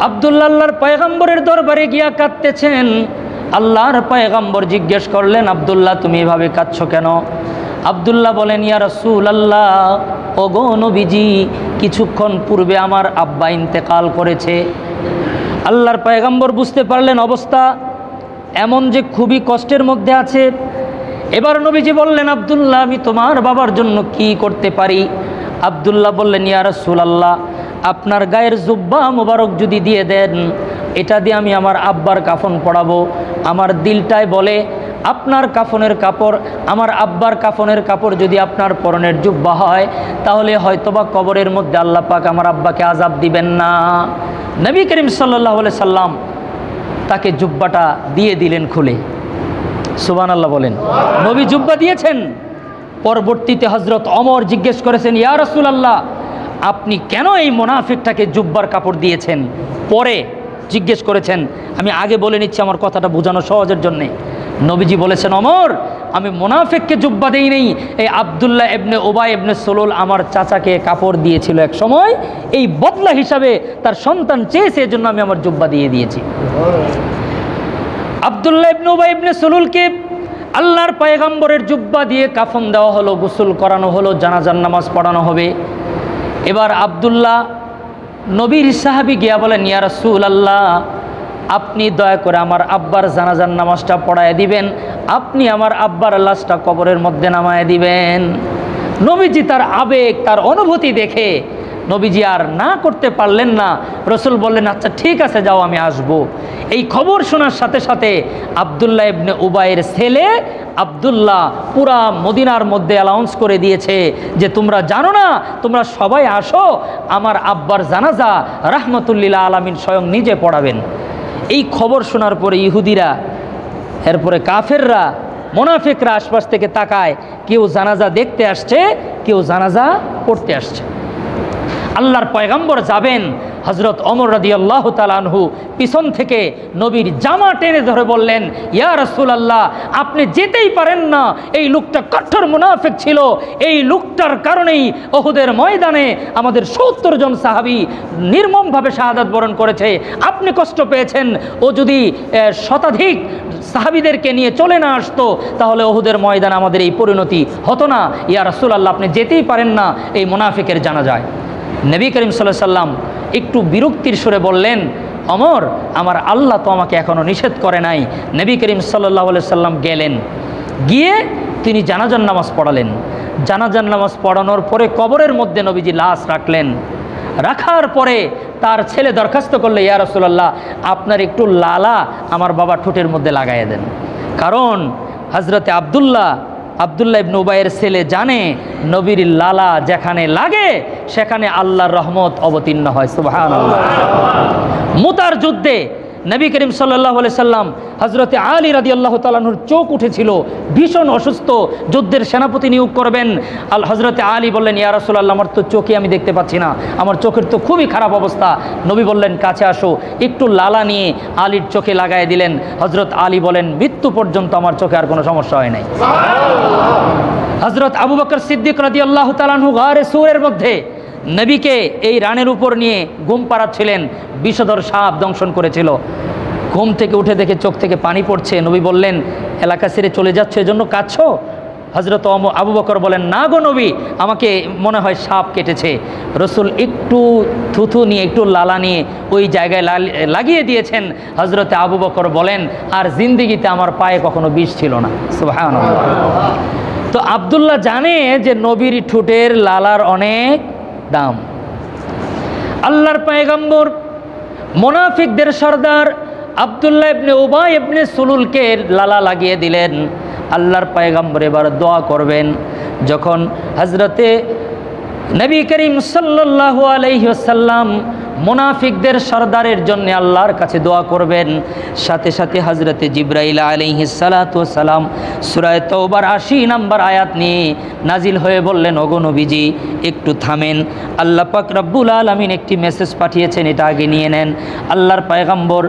আব্দুল্লাহ আল্লাহর পয়গম্বরের দরবারে গিয়া কাঁদতেছেন। আল্লাহর পয়গম্বর জিজ্ঞেস করলেন, আব্দুল্লাহ তুমি এভাবে কাঁদছো কেন? আব্দুল্লাহ বলেন, ইয়া রাসূলুল্লাহ, ওগো নবীজি, কিছুক্ষণ পূর্বে আমার আব্বা ইন্তেকাল করেছে। আল্লাহর পয়গম্বর বুঝতে পারলেন অবস্থা এমন যে খুবই কষ্টের মধ্যে আছে। এবার নবীজি বললেন, আব্দুল্লাহ আমি তোমার বাবার জন্য কি করতে পারি? আব্দুল্লাহ বললেন, ইয়া রাসূলুল্লাহ, আপনার গায়ের জুব্বা মোবারক যদি দিয়ে দেন, এটা দিয়ে আমি আমার আব্বার কাফন পড়াবো। আমার দিলটায় বলে আপনার কাফনের কাপড়, আমার আব্বার কাফনের কাপড় যদি আপনার পরনের জুব্বা হয়, তাহলে হয়তোবা কবরের মধ্যে আল্লাহ পাক আমার আব্বাকে আযাব দিবেন না। নবী করিম সাল্লাল্লাহু আলাইহি সাল্লাম তাকে জুব্বাটা দিয়ে দিলেন খুলে। সুবহানাল্লাহ বলেন। নবী জুব্বা দিয়েছেন। পরবর্তীতে হযরত ওমর জিজ্ঞেস করেছেন, ইয়া রাসূলুল্লাহ, আপনি কেন এই মুনাফিকটাকে জুব্বার কাপড় দিয়েছেন? পরে জিজ্ঞেস করেছেন। আমি আগে বলে নিচ্ছি আমার কথাটা বোঝানো সহজের জন্যে। নবীজি বলেছেন, ওমর, আমি মুনাফিককে জুব্বা দেই নেই, এই আব্দুল্লাহ ইবনে উবাই ইবনে সুলুল আমার চাচাকে কাপড় দিয়েছিল এক সময়, এই বদলা হিসাবে তার সন্তান চেয়েছে, এজন্য আমি আমার জুব্বা দিয়ে দিয়েছি। আব্দুল্লাহ ইবনে উবাই ইবনে সুলুলকে আল্লাহর পয়গম্বরের জুব্বা দিয়ে কাফন দেওয়া হলো, গোসল করানো হলো, জানাজার নামাজ পড়ানো হবে। এবার আব্দুল্লাহ নবীর সাহাবী গিয়া বলেন, ইয়া রাসূলুল্লাহ, আপনি দয়া করে আমার আব্বার জানাজার নামাজটা পড়ায় দিবেন, আপনি আমার আব্বার লাশটা কবরের মধ্যে নামায় দিবেন। নবীজি তার আবেগ, তার অনুভূতি দেখে নবীজি আর না করতে পারলেন না। রসুল বললেন, আচ্ছা ঠিক আছে, যাও, আমি আসব। এই খবর শোনার সাথে সাথে আব্দুল্লাহ ইবনে উবাইয়ের ছেলে আব্দুল্লাহ পুরা মদিনার মধ্যে অ্যানাউন্স করে দিয়েছে যে তোমরা জানো না, তোমরা সবাই আসো, আমার আব্বার জানাজা রাহমাতুল্লিল আলামিন স্বয়ং নিজে পড়াবেন। এই খবর শোনার পরে ইহুদিরা, এরপরে কাফেররা, মুনাফিকরা আশপাশ থেকে তাকায়, কেউ জানাজা দেখতে আসছে, কেউ জানাজা পড়তে আসছে। আল্লাহর পয়গম্বর যাবেন, হযরত ওমর রাদিয়াল্লাহু তাআলা আনহু পিছন থেকে নবীর জামা টেনে ধরে বললেন, ইয়া রাসূলুল্লাহ, আপনি যেতেই পারেন না, এই লোকটা কঠোর মুনাফিক ছিল, এই লোকটার কারণেই উহুদের ময়দানে আমাদের ৭০ জন সাহাবী নির্মমভাবে শাহাদাত বরণ করেছে, আপনি কষ্ট পেয়েছেন। ও যদি শতাধিক সাহাবীদেরকে নিয়ে চলে না আসতো, তাহলে উহুদের ময়দানে আমাদের এই পরিণতি হতো না। ইয়া রাসূলুল্লাহ, আপনি যেতেই পারেন না এই মুনাফিকের জানাজায়। নবী করিম সাল্লাল্লাহু আলাইহি সাল্লাম একটু বিরক্তির সুরে বললেন, ওমর, আমার আল্লাহ তো আমাকে এখনও নিষেধ করে নাই। নবী করিম সাল্লাল্লাহু আলাইহি সাল্লাম গেলেন, গিয়ে তিনি জানাজার নামাজ পড়ালেন। জানাজার নামাজ পড়ানোর পরে কবরের মধ্যে নবীজি লাশ রাখলেন। রাখার পরে তার ছেলে দরখাস্ত করলে, ইয়া রাসূলুল্লাহ, আপনার একটু লালা আমার বাবা ঠোঁটের মধ্যে লাগাইয়া দেন। কারণ হযরতে আব্দুল্লাহ ইবনে উবাইয়ের ছেলে জানে, নবীর লালা যেখানে লাগে সেখানে আল্লাহর রহমত অবতীর্ণ হয়। সুবহানাল্লাহ। মুতার যুদ্ধে নবী করিম সাল্লাল্লাহু আলাইহি সাল্লাম হযরতে আলী রাদিয়াল্লাহু তাআলা আনহুর চোখ উঠেছিল, ভীষণ অসুস্থ, যুদ্ধের সেনাপতি নিয়োগ করবেন। হযরতে আলী বললেন, ইয়া রাসূলুল্লাহ, আমার তো চোখে আমি দেখতে পাচ্ছি না, আমার চোখের তো খুবই খারাপ অবস্থা। নবী বললেন, কাছে আসো, একটু লালা নিয়ে আলীর চোখে লাগায় দিলেন। হযরত আলী বলেন, মৃত্যু পর্যন্ত আমার চোখে আর কোনো সমস্যা হয় নাই। হযরত আবু বকর সিদ্দিক রাদিয়াল্লাহু তাআলা আনহু গারে সূরের মধ্যে নবীকে এই রানের উপর নিয়ে ঘুম পাড়াচ্ছিলেন, বিষধর সাপ দংশন করেছিল। ঘুম থেকে উঠে দেখে চোখ থেকে পানি পড়ছে। নবী বললেন, এলাকা ছেড়ে চলে যাচ্ছে, এজন্য কাঁদছো? হযরত আবু বকর বলেন, না গো নবী, আমাকে মনে হয় সাপ কেটেছে। রসুল একটু থুথু নিয়ে, একটু লালা নিয়ে ওই জায়গায় লাগিয়ে দিয়েছেন। হযরতে আবু বকর বলেন, আর জিন্দেগিতে আমার পায়ে কখনো বিষ ছিল না। সুবহানাল্লাহ। তো আব্দুল্লাহ জানে যে নবীর ঠোঁটের লালার অনেক দাম। আল্লাহর পয়গম্বর মুনাফিকদের সর্দার আব্দুল্লাহ ইবনে উবাই ইবনে সুলুলকে লালা লাগিয়ে দিলেন। আল্লাহর পয়গম্বর এবার দোয়া করবেন। যখন হযরতে নবী করিম সাল্লাল্লাহু আলাইহি ওয়াসাল্লাম মুনাফিকদের সরদারের জন্য আল্লাহর কাছে দোয়া করবেন, সাথে সাথে হযরতে জিবরাইল আলাইহিস সালাতু ওয়াস সালাম সূরা তাওবার 80 নম্বর আয়াত নিয়ে নাজিল হয়ে বললেন, ওগো নবীজি একটু থামেন, আল্লাহ পাক রব্বুল আলামিন একটি মেসেজ পাঠিয়েছেন, এটা আগে নিয়ে নেন। আল্লাহর পয়গম্বর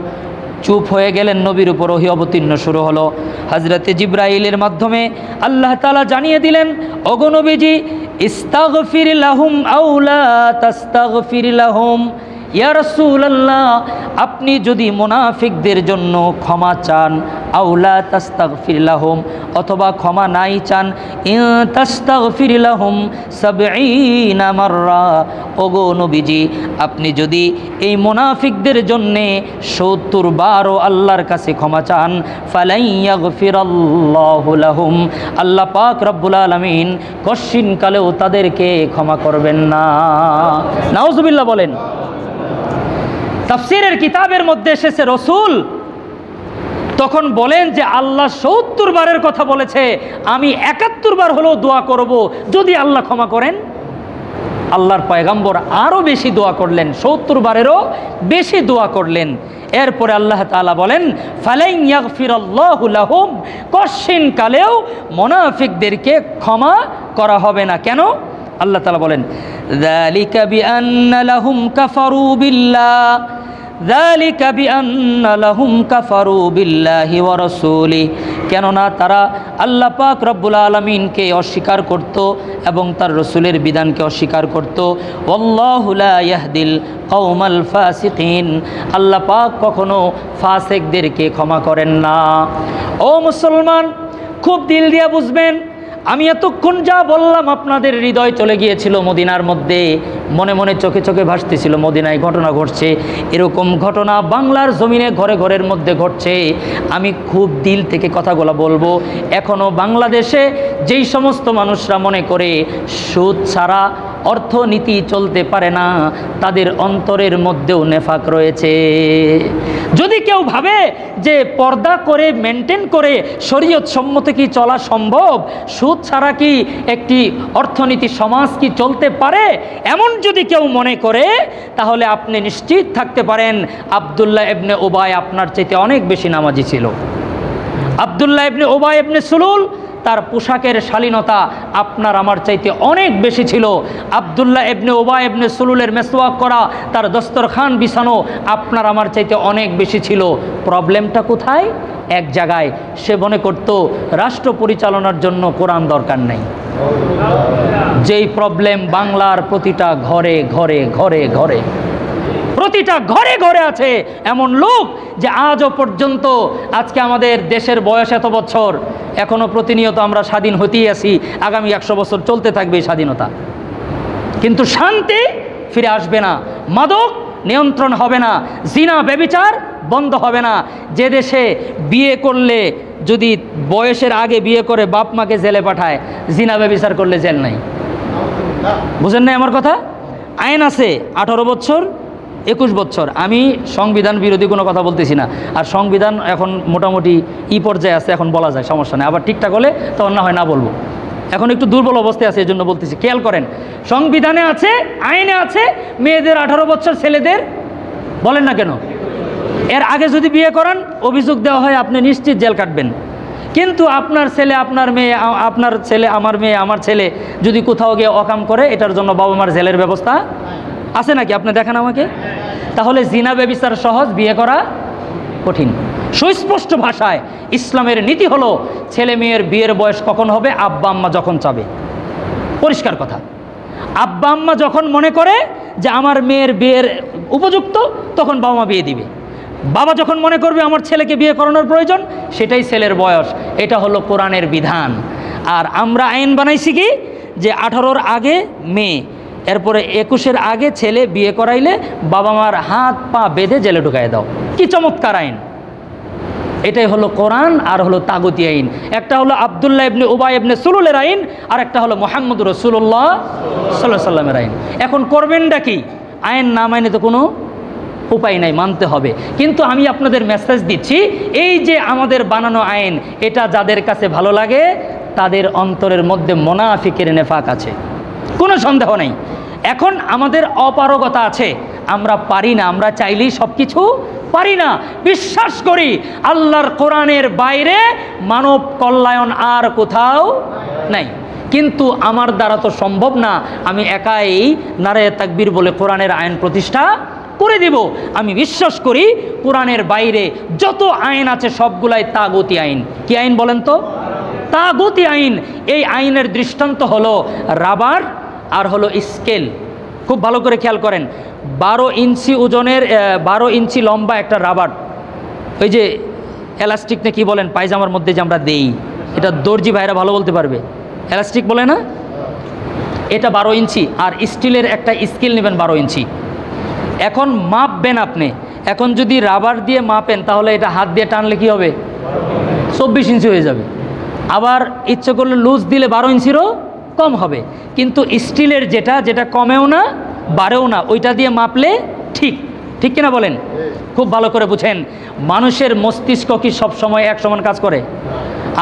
চুপ হয়ে গেলেন, নবীর উপর ওহী অবতীর্ণ শুরু হলো। হযরতে জিবরাইলের মাধ্যমে আল্লাহ তাআলা জানিয়ে দিলেন, ওগো নবীজি ইস্তাগফির লাহুম আও লা তাস্তাগফির লাহুম, ইয়া রাসূলুল্লাহ আপনি যদি মুনাফিকদের জন্য ক্ষমা চান, আও লা তাস্তাগফির লাহুম অথবা ক্ষমা নাই চান, ইন তাস্তাগফির লাহুম ৭০ মাররা, ওগো নবীজি আপনি যদি এই মুনাফিকদের জন্যে ৭০ বারও আল্লাহর কাছে ক্ষমা চান, ফালাই ইয়াগফিরাল্লাহু লাহুম, আল্লাহ পাক রব্বুল আলামিন কশিন কালেও তাদেরকে ক্ষমা করবেন না। নাউজুবিল্লাহ বলেন। তাফসীরের কিতাবের মধ্যে এসেছে রসুল তখন বলেন যে আল্লাহ ৭০ বারের কথা বলেছে, আমি ৭১ বার হলেও দোয়া করব যদি আল্লাহ ক্ষমা করেন। আল্লাহর পয়গম্বর আরও বেশি দোয়া করলেন, ৭০ বারেরও বেশি দোয়া করলেন। এরপরে আল্লাহ তাআলা বলেন, ফালাই ইয়াগফিরাল্লাহু লাহুম, কশিন কালেও মুনাফিকদেরকে ক্ষমা করা হবে না। কেন? আল্লাহ তাআলা বলেন, যালিকা বিআন্না লাহুম কাফারু বিল্লাহ, যালিকা বিআন্না লাহুম কাফারু বিল্লাহি ওয়া রাসূলিহি, কেননা তারা আল্লাহ পাক রব্বুল আলামিনকে অস্বীকার করত এবং তার রসুলের বিধানকে অস্বীকার করত। ওয়াল্লাহু লা ইয়াহদিল কওমাল ফাসিকিন, আল্লাহ পাক কখনো ফাসিকদেরকে ক্ষমা করেন না। ও মুসলমান, খুব দিল দিয়ে বুঝবেন, আমি এতক্ষণ যা বললাম আপনাদের হৃদয় চলে গিয়েছিল মদিনার মধ্যে, মনে মনে চোখে চোখে ভাসতেছিল মদিনায় ঘটনা ঘটছে। এরকম ঘটনা বাংলার জমিনে ঘরে ঘরের মধ্যে ঘটছে। আমি খুব দিল থেকে কথাগুলো বলবো। এখনও বাংলাদেশে যেই সমস্ত মানুষরা মনে করে সুদ ছাড়া অর্থনীতি চলতে পারে না, তাদের অন্তরের মধ্যেও নেফাক রয়েছে। যদি কেউ ভাবে যে পর্দা করে মেনটেন করে শরীয়ত সম্মত কি চলা সম্ভব, সুদ ছাড়া কি একটি অর্থনীতি সমাজ কি চলতে পারে, এমন যদি কেউ মনে করে, তাহলে আপনি নিশ্চিত থাকতে পারেন আব্দুল্লাহ ইবনে উবাই আপনার চাইতে অনেক বেশি নামাজি ছিল। আব্দুল্লাহ ইবনে উবাই ইবনে সুলুল তার পোশাকের শালীনতা আপনার আমার চাইতে অনেক বেশি ছিল। আব্দুল্লাহ ইবনে উবাই ইবনে সুলুলের মেসওয়াক করা, তার দস্তরখান বিছানো আপনার আমার চাইতে অনেক বেশি ছিল। প্রবলেমটা কোথায়? এক জায়গায়, সে মনে করত রাষ্ট্র পরিচালনার জন্য কোরআন দরকার নেই। যেই প্রবলেম বাংলার প্রতিটা ঘরে ঘরে ঘরে ঘরে প্রতিটা ঘরে ঘরে আছে এমন লোক যে আজও পর্যন্ত, আজকে আমাদের দেশের বয়স এত বছর, এখনও প্রতিনিয়ত আমরা স্বাধীন হতেই আছি, আগামী 100 বছর চলতে থাকবে এই স্বাধীনতা, কিন্তু শান্তি ফিরে আসবে না, মাদক নিয়ন্ত্রণ হবে না, জিনা ব্যভিচার বন্ধ হবে না। যে দেশে বিয়ে করলে যদি বয়সের আগে বিয়ে করে বাপ মাকে জেলে পাঠায়, জিনা ব্যভিচার করলে জেল নাই। বুঝেন নাই আমার কথা? আইন আছে 18 বছর 21 বছর। আমি সংবিধান বিরোধী কোনো কথা বলতেছি না, আর সংবিধান এখন মোটামুটি পর্যায়ে আছে, এখন বলা যায়, সমস্যা নেই। আবার ঠিকঠাক হলে তখন না হয় না বলবো, এখন একটু দুর্বল অবস্থায় আছে, এই জন্য বলতেছি। খেয়াল করেন, সংবিধানে আছে, আইনে আছে, মেয়েদের 18 বছর, ছেলেদের বলেন না কেন, এর আগে যদি বিয়ে করান অভিযোগ দেওয়া হয়, আপনি নিশ্চিত জেল কাটবেন। কিন্তু আপনার ছেলে, আপনার মেয়ে, আপনার ছেলে, আমার মেয়ে, আমার ছেলে যদি কোথাও গিয়ে অকাম করে, এটার জন্য বাবা মার জেলের ব্যবস্থা আছে নাকি? আপনি দেখেন আমাকে। তাহলে জিনা ব্যভিচার সহজ, বিয়ে করা কঠিন। সুস্পষ্ট ভাষায় ইসলামের নীতি হলো, ছেলে মেয়ের বিয়ের বয়স কখন হবে? আব্বা আম্মা যখন চাবে। পরিষ্কার কথা। আব্বা আম্মা যখন মনে করে যে আমার মেয়ের বিয়ের উপযুক্ত, তখন বাবা মা বিয়ে দিবে। বাবা যখন মনে করবে আমার ছেলেকে বিয়ে করানোর প্রয়োজন, সেটাই ছেলের বয়স। এটা হলো কোরআনের বিধান। আর আমরা আইন বানাইছি কি, যে 18-র আগে মেয়ে, এরপরে 21-এর আগে ছেলে বিয়ে করাইলে বাবা মার হাত পা বেঁধে জেলে ঢুকাই দাও। কি চমৎকার আইন! এটাই হলো কোরআন, আর হলো তাগুতি আইন। একটা হলো আব্দুল্লাহ ইবনে উবাই ইবনে সুলুলের আইন, আর একটা হলো মুহাম্মদ রাসূলুল্লাহ সাল্লাল্লাহু আলাইহি ওয়াসাল্লামের আইন। এখন করবেনটা কি? আইন না মাইনে তো কোনো উপায় নাই, মানতে হবে। কিন্তু আমি আপনাদের মেসেজ দিচ্ছি, এই যে আমাদের বানানো আইন, এটা যাদের কাছে ভালো লাগে তাদের অন্তরের মধ্যে মুনাফিকের নেফাক আছে, কোনো সন্দেহ নেই। এখন আমাদের অপারগতা আছে, আমরা পারি না, আমরা চাইলেই সব কিছু পারি না। বিশ্বাস করি আল্লাহর কোরআনের বাইরে মানব কল্যাণ আর কোথাও নাই, কিন্তু আমার দ্বারা তো সম্ভব না আমি একাই নারায়ে তাকবীর বলে কোরআনের আইন প্রতিষ্ঠা করে দিব। আমি বিশ্বাস করি কোরআনের বাইরে যত আইন আছে সবগুলাই তাগুতি আইন। কি আইন বলেন তো? তাগুতি আইন। এই আইনের দৃষ্টান্ত হলো রাবার আর হলো স্কেল। খুব ভালো করে খেয়াল করেন, 12 ইঞ্চি ওজনের 12 ইঞ্চি লম্বা একটা রাবার, ওই যে এলাস্টিক না কি বলেন পায়জামার মধ্যে যে আমরা দেই, এটা দর্জি ভাইরা ভালো বলতে পারবে, এলাস্টিক বলে না, এটা 12 ইঞ্চি। আর স্টিলের একটা স্কেল নেবেন 12 ইঞ্চি। এখন মাপবেন আপনি, এখন যদি রাবার দিয়ে মাপেন তাহলে এটা হাত দিয়ে টানলে কি হবে? 24 ইঞ্চি হয়ে যাবে। আবার ইচ্ছে করলে লুজ দিলে 12 ইঞ্চিরও কম হবে। কিন্তু স্টিলের যেটা কমেও না বাড়েও না, ওইটা দিয়ে মাপলে ঠিক ঠিক কিনা বলেন? খুব ভালো করে বুঝেন, মানুষের মস্তিষ্ক কি সবসময় এক সমান কাজ করে?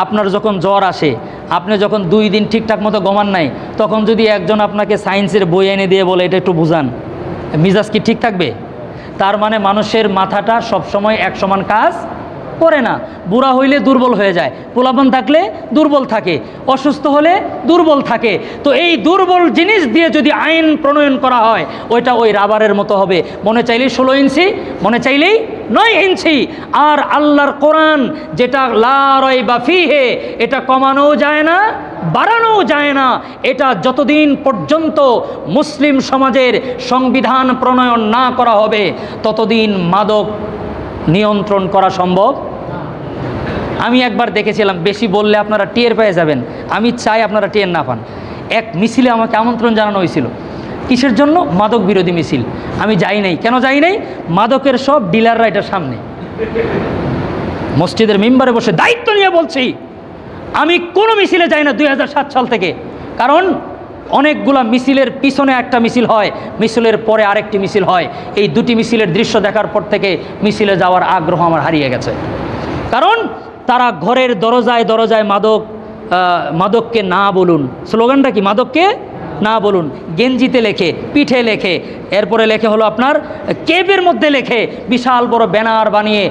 আপনার যখন জ্বর আসে, আপনি যখন 2 দিন ঠিকঠাক মতো ঘুমান নাই, তখন যদি একজন আপনাকে সায়েন্সের বই এনে দিয়ে বলে এটা একটু বুঝান, মিজাজ কি ঠিক থাকবে? তার মানে মানুষের মাথাটা সবসময় এক সমান কাজ করে না। বুড়া হইলে দুর্বল হয়ে যায়, পোলাপান থাকলে দুর্বল থাকে, অসুস্থ হলে দুর্বল থাকে। তো এই দুর্বল জিনিস দিয়ে যদি আইন প্রণয়ন করা হয়, ওইটা ওই রাবারের মতো হবে, মনে চাইলেই 16 ইঞ্চি, মনে চাইলেই 9 ইঞ্চি। আর আল্লাহর কোরআন যেটা লা রাইবা ফিহে, এটা কমানোও যায় না, বাড়ানোও যায় না। এটা যতদিন পর্যন্ত মুসলিম সমাজের সংবিধান প্রণয়ন না করা হবে ততদিন মাদক নিয়ন্ত্রণ করা সম্ভব। আমি একবার দেখেছিলাম, বেশি বললে আপনারা টের পেয়ে যাবেন, আমি চাই আপনারা টের না পান। এক মিছিলে আমাকে আমন্ত্রণ জানানো হয়েছিল, কিসের জন্য? মাদক বিরোধী মিছিল। আমি যাই নাই। কেন যাই নাই? মাদকের সব ডিলাররা এটার সামনে। মসজিদের মেম্বারে বসে দায়িত্ব নিয়ে বলছি, আমি কোনো মিছিলে যাই না 2007 সাল থেকে। কারণ অনেকগুলা মিছিলের পিছনে একটা মিছিল হয়, মিছিলের পরে আরেকটি মিছিল হয়। এই দুটি মিছিলের দৃশ্য দেখার পর থেকে মিছিলে যাওয়ার আগ্রহ আমার হারিয়ে গেছে। কারণ তারা ঘরের দরজায় দরজায় মাদককে না বলুন, স্লোগানটা কি? মাদককে না বলুন। গেঞ্জিতে লেখে, পিঠে লেখে, এরপরে লেখে হলো আপনার কেবের মধ্যে লেখে, বিশাল বড় ব্যানার বানিয়ে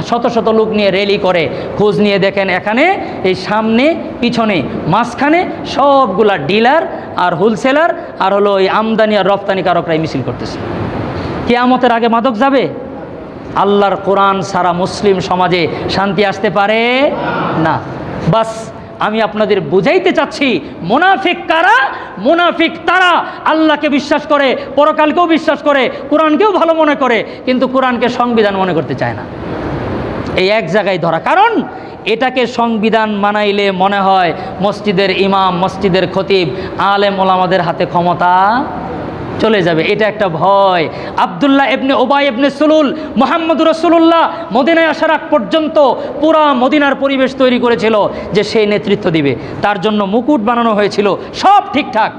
শত শত লোক নিয়ে র্যালি করে। খোঁজ নিয়ে দেখেন, এখানে এই সামনে পিছনে মাঝখানে সবগুলা ডিলার আর হোলসেলার আর হলো এই আমদানি আর রপ্তানিকারকরাই মিছিল করতেছে। কিয়ামতের আগে মাদক যাবে? আল্লাহর কোরআন সারা মুসলিম সমাজে শান্তি আসতে পারে না। বাস আমি আপনাদের বুঝাইতে চাচ্ছি, মুনাফিক কারা? মুনাফিক তারা আল্লাহকে বিশ্বাস করে, পরকালকেও বিশ্বাস করে, কোরআনকেও ভালো মনে করে, কিন্তু কোরআনকে সংবিধান মনে করতে চায় না। এই এক জায়গায় ধরা। কারণ এটাকে সংবিধান মানাইলে মনে হয় মসজিদের ইমাম, মসজিদের খতিব, আলেম ওলামাদের হাতে ক্ষমতা চলে যাবে। এটা একটা ভয়। আব্দুল্লাহ ইবনে উবাই ইবনে সুলুল মুহাম্মদুর রাসূলুল্লাহ মদিনায় আসার আগ পর্যন্ত পুরা মদিনার পরিবেশ তৈরি করেছিল যে সেই নেতৃত্ব দিবে, তার জন্য মুকুট বানানো হয়েছিল, সব ঠিকঠাক।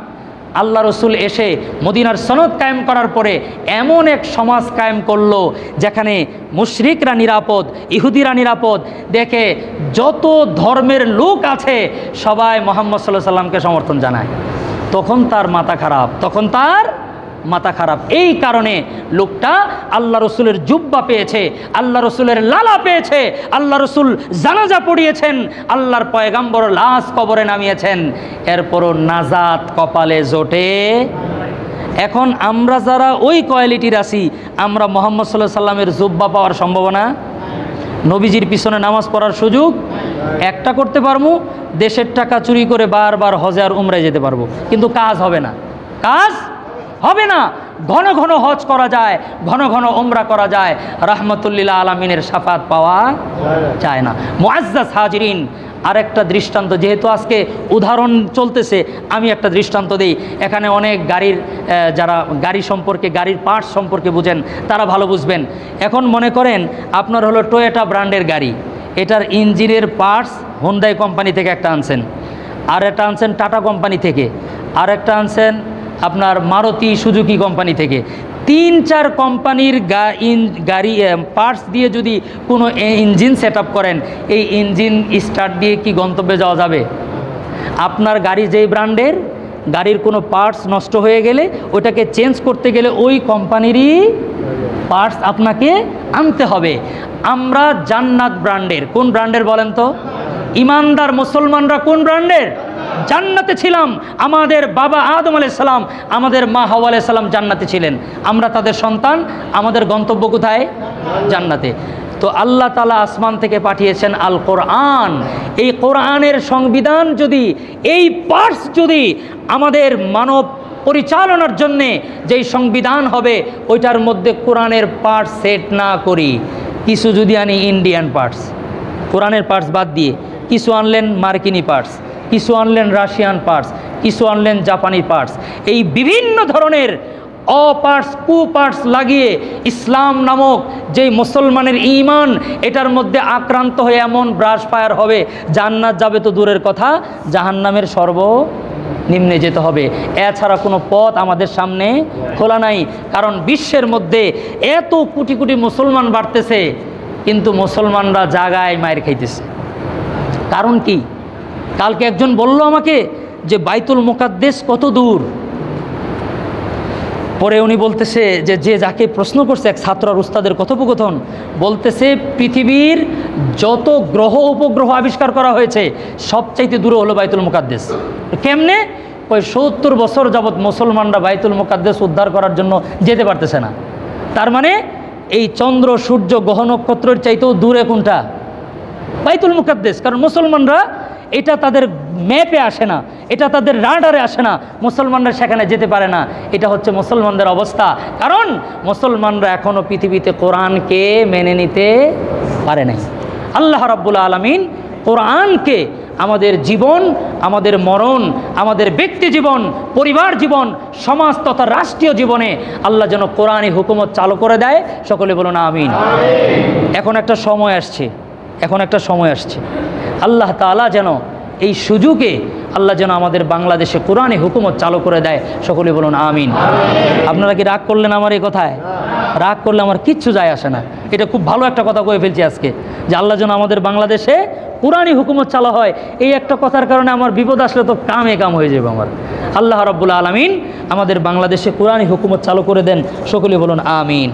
আল্লাহ রসুল এসে মদিনার সনদ কায়েম করার পরে এমন এক সমাজ কায়েম করলো যেখানে মুশরিকরা নিরাপদ, ইহুদিরা নিরাপদ। দেখে যত ধর্মের লোক আছে সবাই মুহাম্মদ সাল্লাল্লাহু আলাইহি সাল্লামকে সমর্থন জানায়। তখন তার মাথা খারাপ, তখন তার মাথা খারাপ। এই কারণে লোকটা আল্লাহ রসুলের জুব্বা পেয়েছে, আল্লাহ রসুলের লালা পেয়েছে, আল্লাহ রসুল জানাজা পড়িয়েছেন, আল্লাহর পয়গাম্বর লাশ কবরে নামিয়েছেন, এরপরও নাজাত কপালে জোটে। এখন আমরা যারা ওই কোয়ালিটির আছি, আমরা মুহাম্মদ সাল্লাল্লাহু আলাইহি সাল্লামের জুব্বা পাওয়ার সম্ভাবনা, নবীজির পিছনে নামাজ পড়ার সুযোগ একটা করতে পারবো, দেশের টাকা চুরি করে বারবার হজে আর উমরায় যেতে পারবো, কিন্তু কাজ হবে না, কাজ হবে না। ঘন ঘন হজ করা যায়, ঘন ঘন উমরা করা যায়, রাহমাতুল্লিল আলামিনের শাফাত পাওয়া যায় না। মুআজ্জাজ হাজিরিন, আরেকটা দৃষ্টান্ত, যেহেতু আজকে উদাহরণ চলতেছে আমি একটা দৃষ্টান্ত দিই। এখানে অনেক গাড়ির যারা গাড়ি সম্পর্কে, গাড়ির পার্টস সম্পর্কে বুঝেন তারা ভালো বুঝবেন। এখন মনে করেন আপনার হলো টয়োটা ব্র্যান্ডের গাড়ি, এটার ইঞ্জিনের পার্টস হোন্ডাই কোম্পানি থেকে একটা আনছেন, আর একটা আনছেন টাটা কোম্পানি থেকে, আর একটা আনছেন আপনার মারুতি সুজুকি কোম্পানি থেকে। 3-4 কোম্পানির গাড়ি পার্টস দিয়ে যদি কোনো ইঞ্জিন সেট আপ করেন, এই ইঞ্জিন স্টার্ট দিয়ে কি গন্তব্যে যাওয়া যাবে? আপনার গাড়ি যেই ব্র্যান্ডের, গাড়ির কোনো পার্টস নষ্ট হয়ে গেলে ওটাকে চেঞ্জ করতে গেলে ওই কোম্পানিরই পার্টস আপনাকে আনতে হবে। আমরা জান্নাত ব্র্যান্ডের, কোন ব্র্যান্ডের বলেন তো? ইমানদার মুসলমানরা কোন ব্র্যান্ডের? জান্নাতে ছিলাম। আমাদের বাবা আদম আলাইহিস সালাম, আমাদের মা হাওয়া আলাইহিস সালাম জান্নাতে ছিলেন, আমরা তাদের সন্তান। আমাদের গন্তব্য কোথায়? জান্নাতে। তো আল্লাহ তাআলা আসমান থেকে পাঠিয়েছেন আল কোরআন। এই কোরআনের সংবিধান যদি, এই পার্টস যদি আমাদের মানব পরিচালনার জন্যে যেই সংবিধান হবে ওইটার মধ্যে কোরআনের পার্টস সেট না করি, কিছু যদি আনি ইন্ডিয়ান পার্টস, কোরআনের পার্টস বাদ দিয়ে কিছু আনলেন মার্কিনি পার্টস, কিছু আনলেন রাশিয়ান পার্টস, কিছু আনলেন জাপানি পার্টস, এই বিভিন্ন ধরনের অপার্টস কু পার্টস লাগিয়ে ইসলাম নামক যেই মুসলমানের ঈমান, এটার মধ্যে আক্রান্ত হয়ে এমন ব্রাশ ফায়ার হবে, জান্নাত যাবে তো দূরের কথা, জাহান্নামের সর্বনিম্নে যেতে হবে। এছাড়া কোনো পথ আমাদের সামনে খোলা নাই। কারণ বিশ্বের মধ্যে এত কোটি কোটি মুসলমান বাড়তেছে, কিন্তু মুসলমানরা জাগায় মায়ের খাইতেছে। কারণ কি? কালকে একজন বলল আমাকে যে বাইতুল মুকাদ্দেস কত দূর। পরে উনি বলতেছে যে যাকে প্রশ্ন করছে, এক ছাত্র আর উস্তাদের কথোপকথন, বলতেছে পৃথিবীর যত গ্রহ উপগ্রহ আবিষ্কার করা হয়েছে সবচাইতে দূরে হলো বাইতুল মুকাদ্দেস। কেমনে? ওই 70 বছর যাবৎ মুসলমানরা বাইতুল মুকাদ্দেস উদ্ধার করার জন্য যেতে পারতেছে না। তার মানে এই চন্দ্র সূর্য গ্রহ নক্ষত্রের চাইতেও দূরে কোনটা? বাইতুল মুকাদ্দেস। কারণ মুসলমানরা এটা তাদের ম্যাপে আসে না, এটা তাদের রাডারে আসে না, মুসলমানরা সেখানে যেতে পারে না। এটা হচ্ছে মুসলমানদের অবস্থা। কারণ মুসলমানরা এখনও পৃথিবীতে কোরআনকে মেনে নিতে পারে নাই। আল্লাহ রাব্বুল আলামিন কোরআনকে আমাদের জীবন, আমাদের মরণ, আমাদের ব্যক্তি জীবন, পরিবার জীবন, সমাজ তথা রাষ্ট্রীয় জীবনে আল্লাহ যেন কোরআনী হুকুমত চালু করে দেয়। সকলে বলুন আমিন। এখন একটা সময় আসছে, আল্লাহ তাআলা যেন এই সুযোগে আল্লাহ যেন আমাদের বাংলাদেশে কোরআনী হুকুমত চালু করে দেয়। সকলে বলুন আমিন। আপনারা কি রাগ করলেন আমার এই কথায়? রাগ করলে আমার কিচ্ছু যায় আসে না। এটা খুব ভালো একটা কথা কয়ে ফেলছি আজকে, যে আল্লাহ যেন আমাদের বাংলাদেশে কোরআনী হুকুমত চালু হয়। এই একটা কথার কারণে আমার বিপদ আসলে তো কাম হয়ে যাবে আমার। আল্লাহ রাব্বুল আলামিন আমাদের বাংলাদেশে কোরআনী হুকুমত চালু করে দেন। সকলে বলুন আমিন।